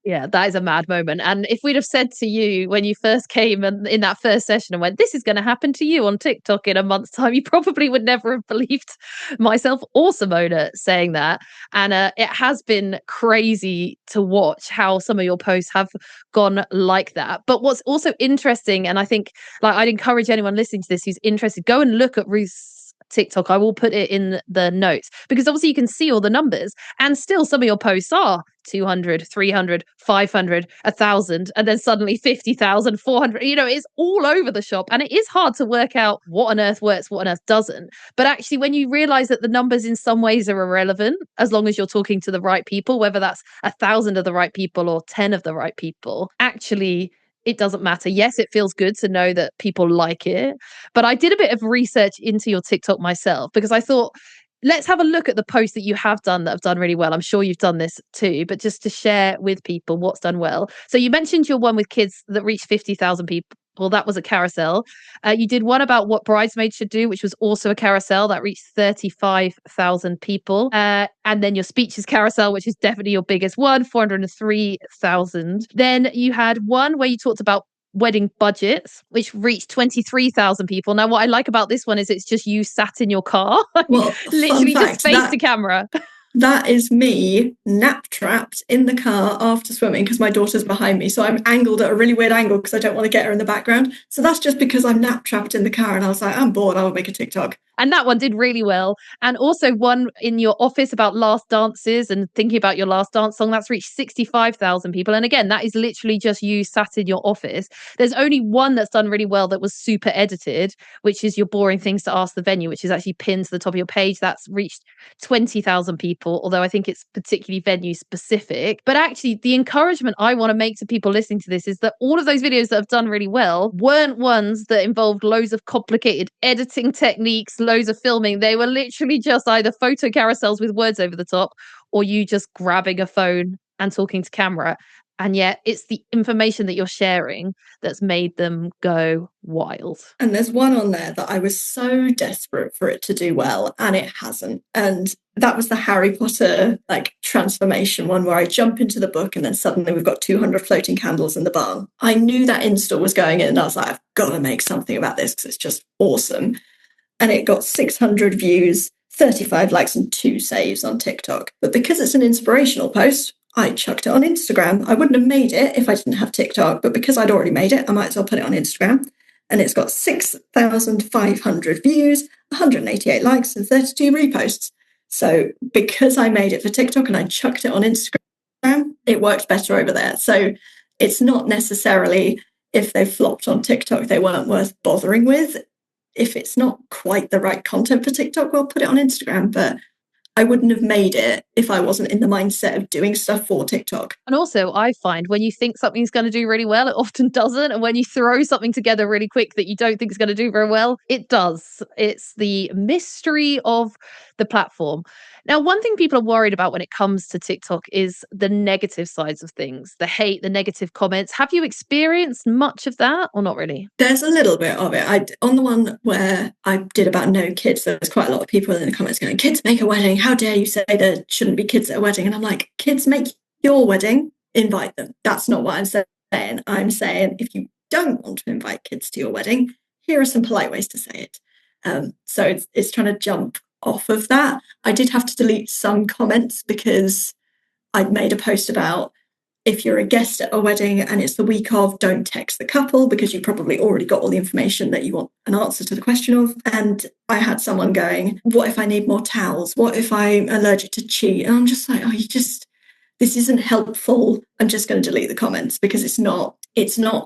S3: Yeah, that is a mad moment. And if we'd have said to you when you first came and in that first session and went, this is going to happen to you on TikTok in a month's time, you probably would never have believed myself or Simona saying that. And it has been crazy to watch how some of your posts have gone like that. But what's also interesting, and I think like I'd encourage anyone listening to this who's interested, go and look at Ruth's TikTok. I will put it in the notes because obviously you can see all the numbers, and still some of your posts are 200, 300, 500, 1,000, and then suddenly 50,000, 400. You know, it's all over the shop, and it is hard to work out what on earth works, what on earth doesn't. But actually, when you realize that the numbers in some ways are irrelevant, as long as you're talking to the right people, whether that's 1,000 of the right people or 10 of the right people, actually it doesn't matter. Yes, it feels good to know that people like it. But I did a bit of research into your TikTok myself because I thought, let's have a look at the posts that you have done that have done really well. I'm sure you've done this too, but just to share with people what's done well. So you mentioned your one with kids that reached 50,000 people. Well, that was a carousel. You did one about what bridesmaids should do, which was also a carousel that reached 35,000 people. And then your speeches carousel, which is definitely your biggest one, 403,000. Then you had one where you talked about wedding budgets, which reached 23,000 people. Now, what I like about this one is it's just you sat in your car,
S1: Well,
S3: literally just face the camera.
S1: That is me nap trapped in the car after swimming because my daughter's behind me. So I'm angled at a really weird angle because I don't want to get her in the background. So that's just because I'm nap trapped in the car and I was like, I'm bored, I'll make a TikTok.
S3: And that one did really well. And also one in your office about last dances and thinking about your last dance song. That's reached 65,000 people. And again, that is literally just you sat in your office. There's only one that's done really well that was super edited, which is your boring things to ask the venue, which is actually pinned to the top of your page. That's reached 20,000 people, although I think it's particularly venue specific. But actually, the encouragement I want to make to people listening to this is that all of those videos that have done really well weren't ones that involved loads of complicated editing techniques, loads of filming. They were literally just either photo carousels with words over the top or you just grabbing a phone and talking to camera. And yet it's the information that you're sharing that's made them go wild.
S1: And there's one on there that I was so desperate for it to do well, and it hasn't. And that was the Harry Potter transformation one where I jump into the book and then suddenly we've got 200 floating candles in the barn. I knew that install was going in and I was like, I've got to make something about this because it's just awesome. And it got 600 views, 35 likes and 2 saves on TikTok. But because it's an inspirational post, I chucked it on Instagram. I wouldn't have made it if I didn't have TikTok, but because I'd already made it, I might as well put it on Instagram. And it's got 6,500 views, 188 likes and 32 reposts. So because I made it for TikTok and I chucked it on Instagram, it worked better over there. So it's not necessarily if they flopped on TikTok, they weren't worth bothering with. If it's not quite the right content for TikTok, we'll put it on Instagram. But I wouldn't have made it if I wasn't in the mindset of doing stuff for TikTok.
S3: And also, I find when you think something's going to do really well, it often doesn't. And when you throw something together really quick that you don't think is going to do very well, it does. It's the mystery of the platform. Now, one thing people are worried about when it comes to TikTok is the negative sides of things, the hate, the negative comments. Have you experienced much of that or not really?
S1: There's a little bit of it. On the one where I did about no kids, there was quite a lot of people in the comments going, kids make a wedding. How dare you say there shouldn't be kids at a wedding? And I'm like, kids make your wedding, invite them. That's not what I'm saying. I'm saying if you don't want to invite kids to your wedding, here are some polite ways to say it. So it's trying to jump off of that. I did have to delete some comments because I'd made a post about, if you're a guest at a wedding and it's the week of, don't text the couple because you probably already got all the information that you want an answer to the question of. And I had someone going, what if I need more towels? What if I'm allergic to cheese? And I'm just like, this isn't helpful. I'm just going to delete the comments because it's not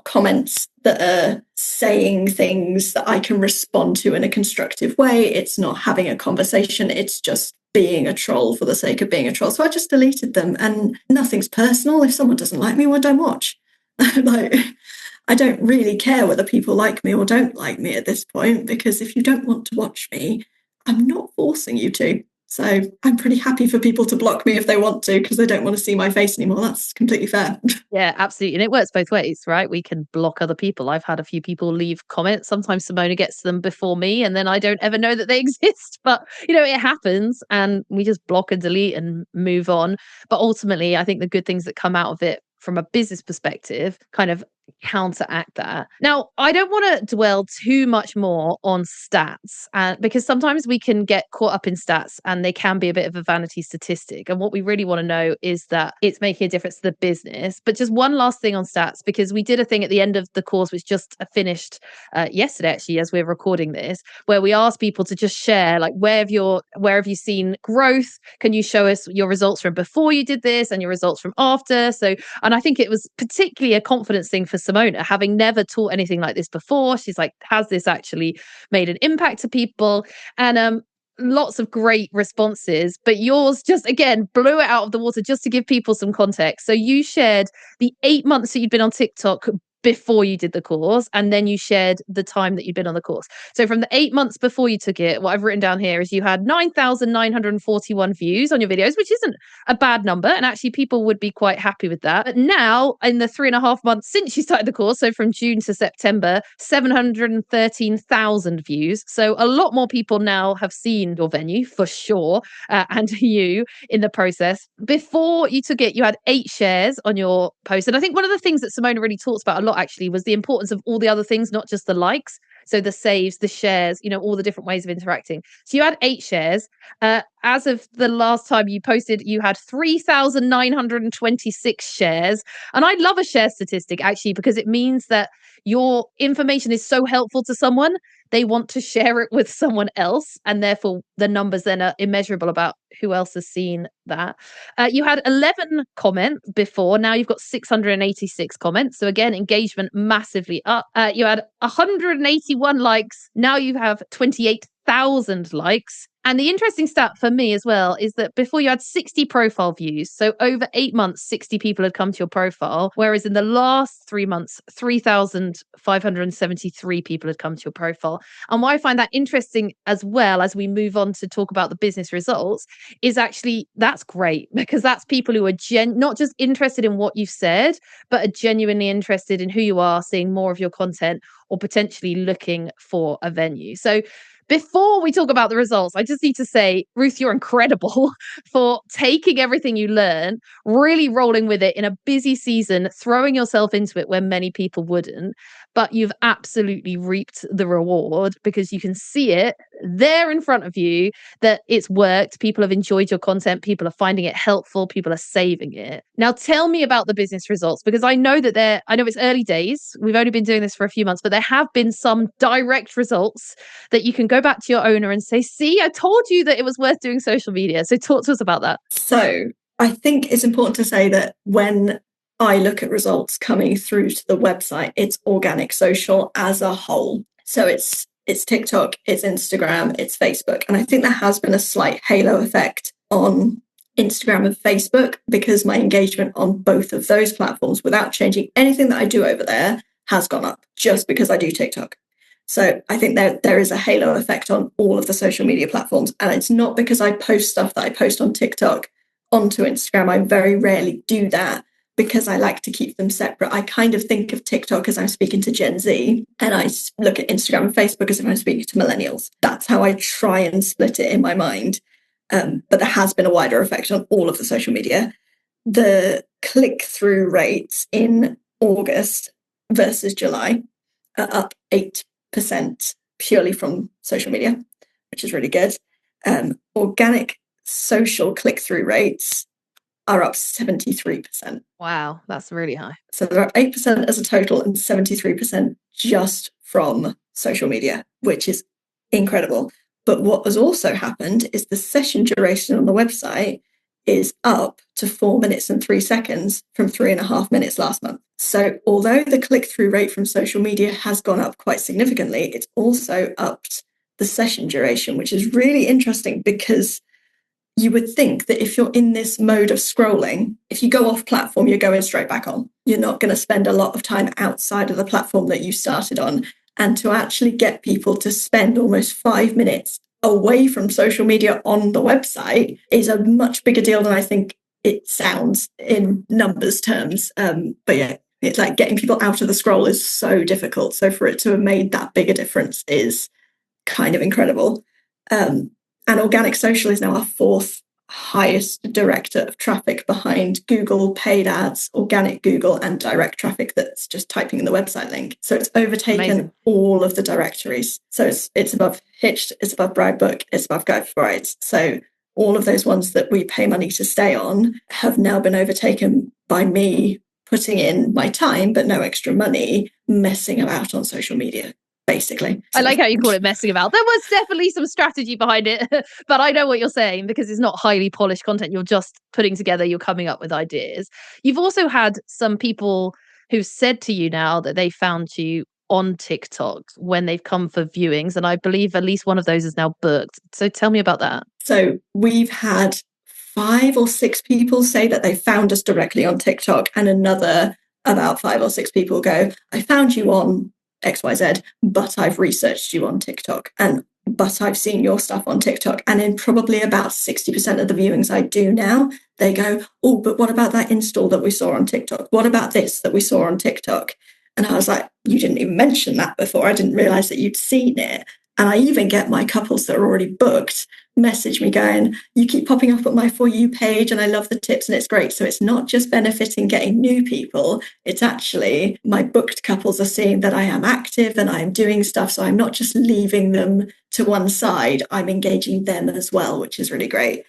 S1: comments that are saying things that I can respond to in a constructive way. It's not having a conversation. It's just being a troll for the sake of being a troll. So I just deleted them, and nothing's personal. If someone doesn't like me, well, don't watch. Like, I don't really care whether people like me or don't like me at this point, because if you don't want to watch me, I'm not forcing you to. So I'm pretty happy for people to block me if they want to, because they don't want to see my face anymore. That's completely fair.
S3: Yeah, absolutely. And it works both ways, right? We can block other people. I've had a few people leave comments. Sometimes Simona gets them before me, and then I don't ever know that they exist. But, it happens, and we just block and delete and move on. But ultimately, I think the good things that come out of it from a business perspective kind of counteract that. Now, I don't want to dwell too much more on stats, because sometimes we can get caught up in stats and they can be a bit of a vanity statistic. And what we really want to know is that it's making a difference to the business. But just one last thing on stats, because we did a thing at the end of the course, which just finished yesterday, actually, as we're recording this, where we asked people to just share, like, where have you seen growth? Can you show us your results from before you did this and your results from after? So, and I think it was particularly a confidence thing for Simona, having never taught anything like this before. She's like, has this actually made an impact to people? And lots of great responses, but yours just, again, blew it out of the water. Just to give people some context, so you shared the 8 months that you'd been on TikTok before you did the course, and then you shared the time that you'd been on the course. So from the 8 months before you took it, what I've written down here is you had 9,941 views on your videos, which isn't a bad number, and actually people would be quite happy with that. But now, in the 3.5 months since you started the course, so from June to September, 713,000 views. So a lot more people now have seen your venue, for sure, and you in the process. Before you took it, you had 8 shares on your post, and I think one of the things that Simona really talks about a lot, actually, was the importance of all the other things, not just the likes. So the saves, the shares, all the different ways of interacting. So you had 8 shares. As of the last time you posted, you had 3,926 shares. And I love a share statistic, actually, because it means that your information is so helpful to someone, they want to share it with someone else. And therefore, the numbers then are immeasurable about who else has seen that. You had 11 comments before. Now you've got 686 comments. So again, engagement massively up. You had 181 likes. Now you have 28,000 likes. And the interesting stat for me as well is that before you had 60 profile views. So over 8 months, 60 people had come to your profile. Whereas in the last 3 months, 3,573 people had come to your profile. And why I find that interesting as well, as we move on to talk about the business results, is actually that's great, because that's people who are not just interested in what you've said, but are genuinely interested in who you are, seeing more of your content, or potentially looking for a venue. So before we talk about the results, I just need to say, Ruth, you're incredible for taking everything you learn, really rolling with it in a busy season, throwing yourself into it when many people wouldn't. But you've absolutely reaped the reward, because you can see it there in front of you that it's worked. People have enjoyed your content. People are finding it helpful. People are saving it. Now, tell me about the business results, because I know it's early days. We've only been doing this for a few months, but there have been some direct results that you can go back to your owner and say, see, I told you that it was worth doing social media. So talk to us about that.
S1: So I think it's important to say that when I look at results coming through to the website, it's organic social as a whole. So it's TikTok, it's Instagram, it's Facebook. And I think there has been a slight halo effect on Instagram and Facebook, because my engagement on both of those platforms, without changing anything that I do over there, has gone up just because I do TikTok. So I think there is a halo effect on all of the social media platforms. And it's not because I post stuff that I post on TikTok onto Instagram. I very rarely do that, because I like to keep them separate. I kind of think of TikTok as I'm speaking to Gen Z, and I look at Instagram and Facebook as if I'm speaking to millennials. That's how I try and split it in my mind. But there has been a wider effect on all of the social media. The click-through rates in August versus July are up 8% purely from social media, which is really good. Organic social click-through rates are up 73%.
S3: Wow, that's really high.
S1: So they're up 8% as a total and 73% just from social media, which is incredible. But what has also happened is the session duration on the website is up to 4 minutes and 3 seconds from 3.5 minutes last month. So although the click-through rate from social media has gone up quite significantly, it's also upped the session duration, which is really interesting because you would think that if you're in this mode of scrolling, if you go off platform, you're going straight back on. You're not going to spend a lot of time outside of the platform that you started on. And to actually get people to spend almost 5 minutes away from social media on the website is a much bigger deal than I think it sounds in numbers terms. But yeah, it's like getting people out of the scroll is so difficult. So for it to have made that big a difference is kind of incredible. And organic social is now our fourth highest director of traffic behind Google paid ads, organic Google, and direct traffic that's just typing in the website link. So it's overtaken
S3: Amazing.
S1: all of the directories. So it's above Hitched, it's above Brightbook, it's above Guide for Brides. So all of those ones that we pay money to stay on have now been overtaken by me putting in my time, but no extra money, messing about on social media. Basically.
S3: I like how you call it messing about. There was definitely some strategy behind it, but I know what you're saying because it's not highly polished content. You're just putting together, you're coming up with ideas. You've also had some people who've said to you now that they found you on TikTok when they've come for viewings. And I believe at least one of those is now booked. So tell me about that.
S1: So we've had 5 or 6 people say that they found us directly on TikTok, and another about 5 or 6 people go, I found you on XYZ, but I've researched you on TikTok, but I've seen your stuff on TikTok. And in probably about 60% of the viewings I do now, they go, oh, but what about that install that we saw on TikTok? What about this that we saw on TikTok? And I was like, you didn't even mention that before. I didn't realize that you'd seen it. And I even get my couples that are already booked message me going, you keep popping up on my For You page and I love the tips and it's great. So it's not just benefiting getting new people. It's actually my booked couples are seeing that I am active and I am doing stuff. So I'm not just leaving them to one side. I'm engaging them as well, which is really great.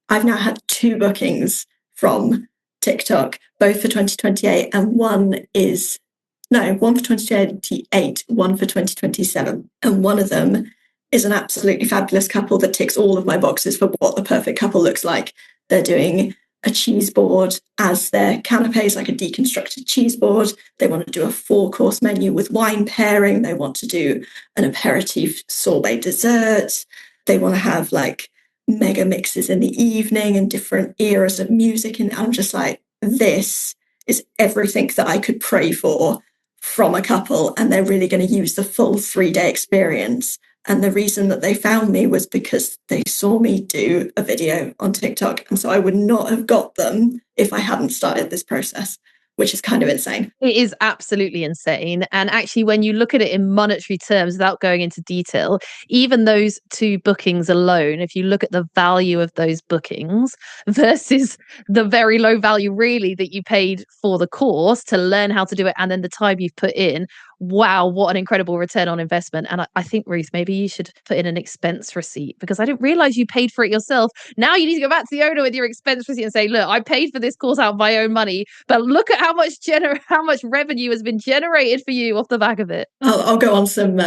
S1: I've now had 2 bookings from TikTok, both for 2028 and one for 2028, one for 2027. And one of them is an absolutely fabulous couple that ticks all of my boxes for what the perfect couple looks like. They're doing a cheese board as their canapes, like a deconstructed cheese board. They want to do a 4-course menu with wine pairing. They want to do an aperitif sorbet dessert. They want to have like mega mixes in the evening and different eras of music. And I'm just like, this is everything that I could pray for from a couple. And they're really going to use the full 3-day experience. And the reason that they found me was because they saw me do a video on TikTok. And so I would not have got them if I hadn't started this process, which is kind of insane.
S3: It is absolutely insane. And actually, when you look at it in monetary terms, without going into detail, even those 2 bookings alone, if you look at the value of those bookings versus the very low value really that you paid for the course to learn how to do it and then the time you've put in, wow, what an incredible return on investment. And I think, Ruth, maybe you should put in an expense receipt because I didn't realize you paid for it yourself. Now you need to go back to the owner with your expense receipt and say, look, I paid for this course out of my own money, but look at how much revenue has been generated for you off the back of it.
S1: I'll go on some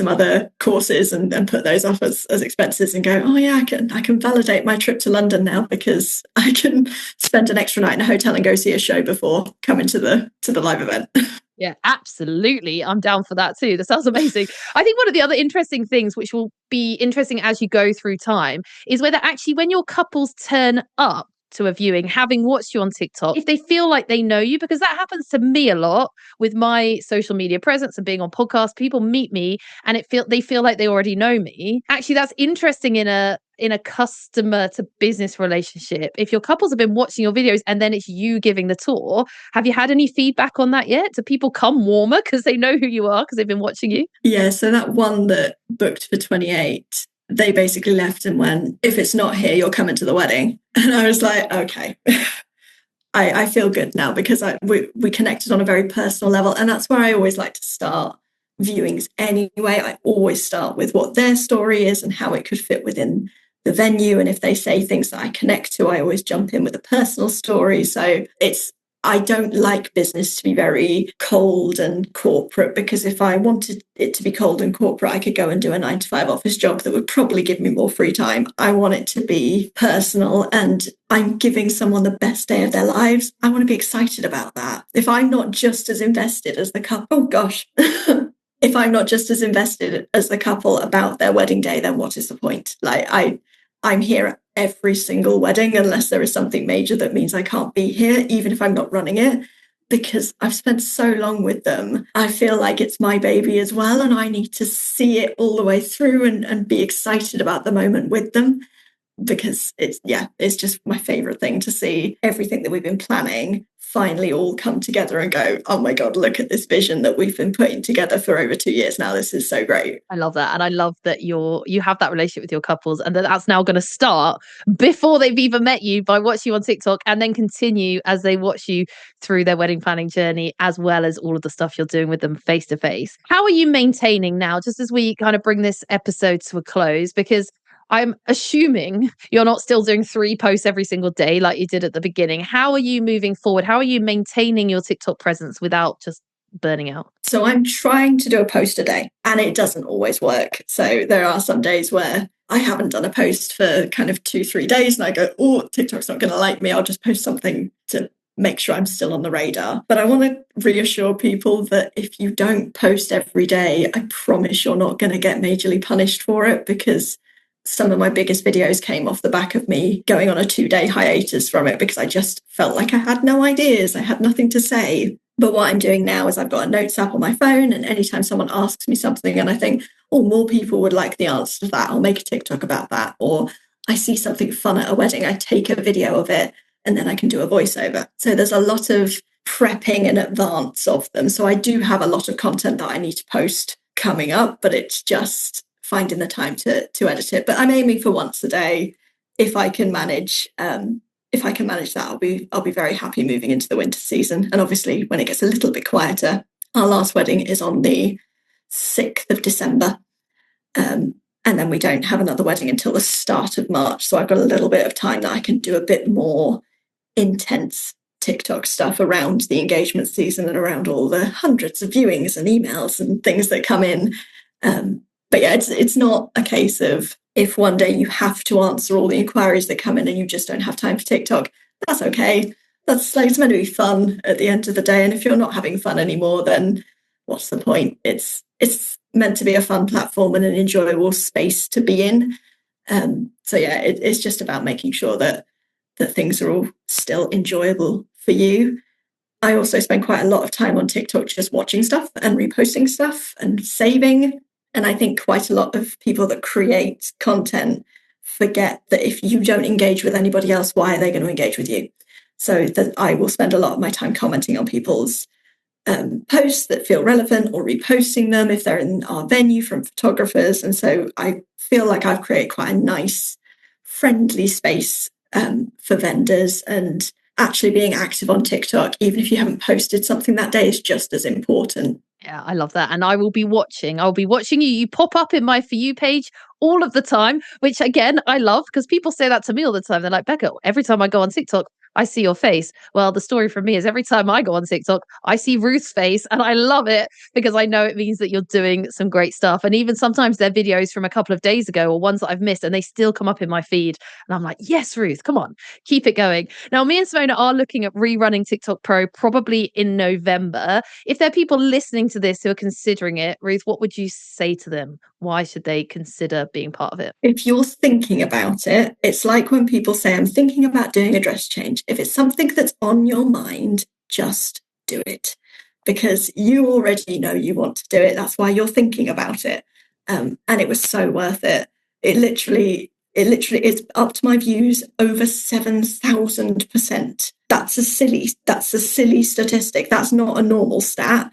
S1: other courses and put those off as expenses and go, oh yeah, I can validate my trip to London now because I can spend an extra night in a hotel and go see a show before coming to the live event.
S3: Yeah, absolutely. I'm down for that too. That sounds amazing. I think one of the other interesting things, which will be interesting as you go through time, is whether actually when your couples turn up to a viewing, having watched you on TikTok, if they feel like they know you, because that happens to me a lot with my social media presence and being on podcasts. People meet me and they feel like they already know me. Actually, that's interesting in a customer to business relationship. If your couples have been watching your videos and then it's you giving the tour, have you had any feedback on that yet? Do people come warmer because they know who you are because they've been watching you?
S1: Yeah, so that one that booked for 28, they basically left and went, if it's not here, you're coming to the wedding. And I was like, okay, I feel good now because we connected on a very personal level. And that's where I always like to start viewings anyway. I always start with what their story is and how it could fit within the venue. And if they say things that I connect to, I always jump in with a personal story. So I don't like business to be very cold and corporate, because if I wanted it to be cold and corporate, I could go and do a 9-to-5 office job that would probably give me more free time. I want it to be personal, and I'm giving someone the best day of their lives. I want to be excited about that. If I'm not just as invested as the couple, oh gosh, if I'm not just as invested as the couple about their wedding day, then what is the point? Like I'm here at every single wedding, unless there is something major that means I can't be here, even if I'm not running it, because I've spent so long with them. I feel like it's my baby as well, and I need to see it all the way through and be excited about the moment with them, because it's just my favorite thing to see everything that we've been planning finally all come together and go, oh my God, look at this vision that we've been putting together for over 2 years now. This is so great.
S3: I love that. And I love that you have that relationship with your couples, and that's now going to start before they've even met you by watching you on TikTok, and then continue as they watch you through their wedding planning journey, as well as all of the stuff you're doing with them face to face. How are you maintaining now, just as we kind of bring this episode to a close? Because I'm assuming you're not still doing 3 posts every single day like you did at the beginning. How are you moving forward? How are you maintaining your TikTok presence without just burning out?
S1: So I'm trying to do a post a day, and it doesn't always work. So there are some days where I haven't done a post for kind of 2-3 days, and I go, oh, TikTok's not going to like me. I'll just post something to make sure I'm still on the radar. But I want to reassure people that if you don't post every day, I promise you're not going to get majorly punished for it, because some of my biggest videos came off the back of me going on a 2-day hiatus from it, because I just felt like I had no ideas. I had nothing to say. But what I'm doing now is I've got a notes app on my phone, and anytime someone asks me something and I think, oh, more people would like the answer to that, I'll make a TikTok about that. Or I see something fun at a wedding, I take a video of it, and then I can do a voiceover. So there's a lot of prepping in advance of them. So I do have a lot of content that I need to post coming up, but it's just finding the time to edit it. But I'm aiming for once a day. If I can manage that, I'll be very happy moving into the winter season. And obviously when it gets a little bit quieter, our last wedding is on the 6th of December. And then we don't have another wedding until the start of March. So I've got a little bit of time that I can do a bit more intense TikTok stuff around the engagement season and around all the hundreds of viewings and emails and things that come in. But yeah, it's not a case of if one day you have to answer all the inquiries that come in and you just don't have time for TikTok. That's okay. It's meant to be fun at the end of the day. And if you're not having fun anymore, then what's the point? It's meant to be a fun platform and an enjoyable space to be in. So yeah, it's just about making sure that things are all still enjoyable for you. I also spend quite a lot of time on TikTok just watching stuff and reposting stuff and saving. And I think quite a lot of people that create content forget that if you don't engage with anybody else, why are they going to engage with you? So that I will spend a lot of my time commenting on people's posts that feel relevant, or reposting them if they're in our venue from photographers. And so I feel like I've created quite a nice, friendly space for vendors, and actually being active on TikTok, even if you haven't posted something that day, is just as important.
S3: Yeah, I love that. And I'll be watching you. You pop up in my For You page all of the time, which again, I love, because people say that to me all the time. They're like, Becca, every time I go on TikTok, I see your face. Well, the story from me is every time I go on TikTok, I see Ruth's face, and I love it, because I know it means that you're doing some great stuff. And even sometimes they're videos from a couple of days ago or ones that I've missed, and they still come up in my feed. And I'm like, yes, Ruth, come on, keep it going. Now, me and Simona are looking at rerunning TikTok Pro probably in November. If there are people listening to this who are considering it, Ruth, what would you say to them? Why should they consider being part of it?
S1: If you're thinking about it, it's like when people say, I'm thinking about doing a dress change. If it's something that's on your mind, just do it, because you already know you want to do it. That's why you're thinking about it. And it was so worth it. It literally is upped my views over 7,000%. That's a silly statistic. That's not a normal stat.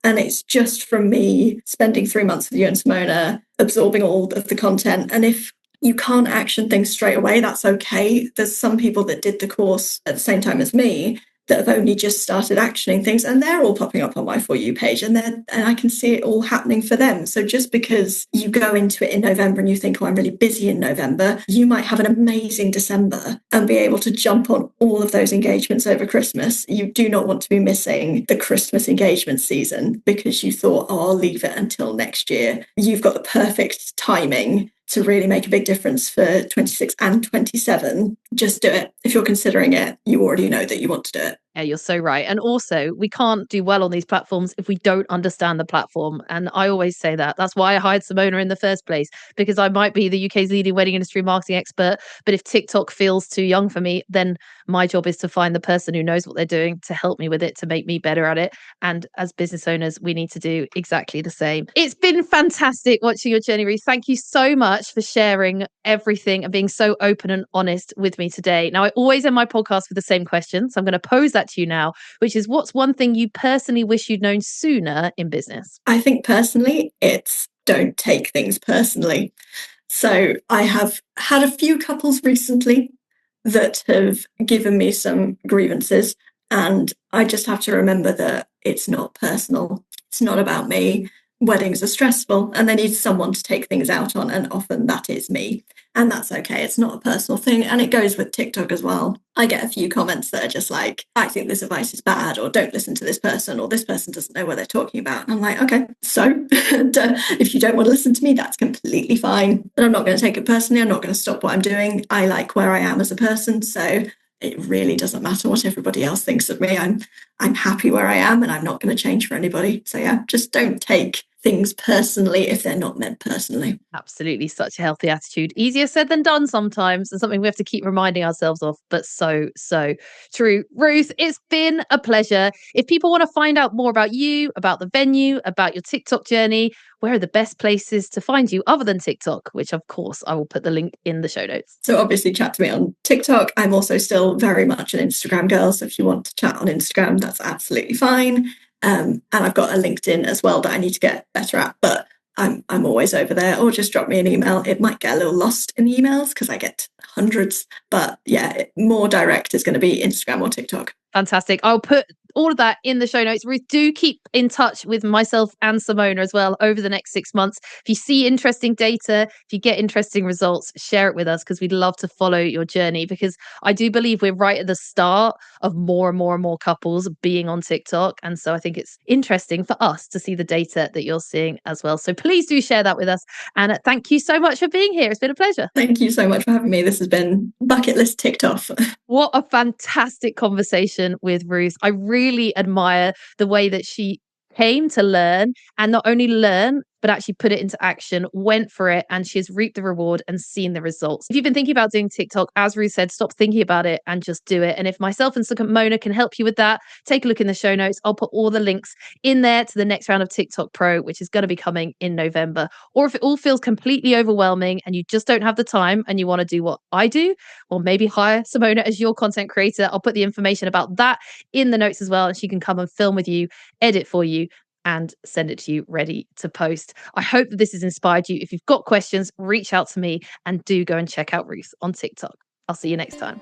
S1: And it's just from me spending 3 months with you and Simona, absorbing all of the content. And if you can't action things straight away, that's okay. There's some people that did the course at the same time as me, that have only just started actioning things, and they're all popping up on my For You page, and I can see it all happening for them. So just because you go into it in November and you think, oh, I'm really busy in November, you might have an amazing December and be able to jump on all of those engagements over Christmas. You do not want to be missing the Christmas engagement season because you thought, oh, I'll leave it until next year. You've got the perfect timing to really make a big difference for 26 and 27. Just do it. If you're considering it, you already know that you want to do it.
S3: Yeah, you're so right. And also, we can't do well on these platforms if we don't understand the platform. And I always say that. That's why I hired Simona in the first place, because I might be the UK's leading wedding industry marketing expert. But if TikTok feels too young for me, then my job is to find the person who knows what they're doing to help me with it, to make me better at it. And as business owners, we need to do exactly the same. It's been fantastic watching your journey, Ruth. Thank you so much for sharing everything and being so open and honest with me today. Now, I always end my podcast with the same question. So I'm going to pose that to you now, which is, what's one thing you personally wish you'd known sooner in business?
S1: I think personally, it's don't take things personally. So I have had a few couples recently that have given me some grievances, and I just have to remember that it's not personal. It's not about me. Weddings are stressful and they need someone to take things out on, and often that is me. And that's okay. It's not a personal thing. And it goes with TikTok as well. I get a few comments that are just like, I think this advice is bad, or don't listen to this person, or this person doesn't know what they're talking about. And I'm like, okay, so if you don't want to listen to me, that's completely fine. But I'm not going to take it personally. I'm not going to stop what I'm doing. I like where I am as a person. So it really doesn't matter what everybody else thinks of me. I'm happy where I am, and I'm not going to change for anybody. So yeah, just don't take things personally if they're not meant personally.
S3: Absolutely, such a healthy attitude. Easier said than done sometimes, and something we have to keep reminding ourselves of, but so true. Ruth, it's been a pleasure. If people want to find out more about you, about the venue, about your TikTok journey, where are the best places to find you other than TikTok, which of course I will put the link in the show notes.
S1: So obviously chat to me on TikTok. I'm also still very much an Instagram girl. So if you want to chat on Instagram, that's absolutely fine. And I've got a LinkedIn as well that I need to get better at, but I'm always over there. Or just drop me an email. It might get a little lost in the emails because I get hundreds, but yeah, more direct is going to be Instagram or TikTok.
S3: Fantastic. I'll put all of that in the show notes. Ruth, do keep in touch with myself and Simona as well over the next 6 months. If you see interesting data, if you get interesting results, share it with us, because we'd love to follow your journey, because I do believe we're right at the start of more and more and more couples being on TikTok. And so I think it's interesting for us to see the data that you're seeing as well. So please do share that with us. And thank you so much for being here. It's been a pleasure.
S1: Thank you so much for having me. This has been bucket list ticked off.
S3: What a fantastic conversation with Ruth. I really admire the way that she came to learn, and not only learn, but actually put it into action, went for it, and she has reaped the reward and seen the results. If you've been thinking about doing TikTok, as Ruth said, stop thinking about it and just do it. And if myself and Simona can help you with that, take a look in the show notes. I'll put all the links in there to the next round of TikTok Pro, which is going to be coming in November. Or if it all feels completely overwhelming and you just don't have the time and you want to do what I do, or maybe hire Simona as your content creator, I'll put the information about that in the notes as well. And she can come and film with you, edit for you, and send it to you ready to post. I hope that this has inspired you. If you've got questions, reach out to me, and do go and check out Ruth on TikTok. I'll see you next time.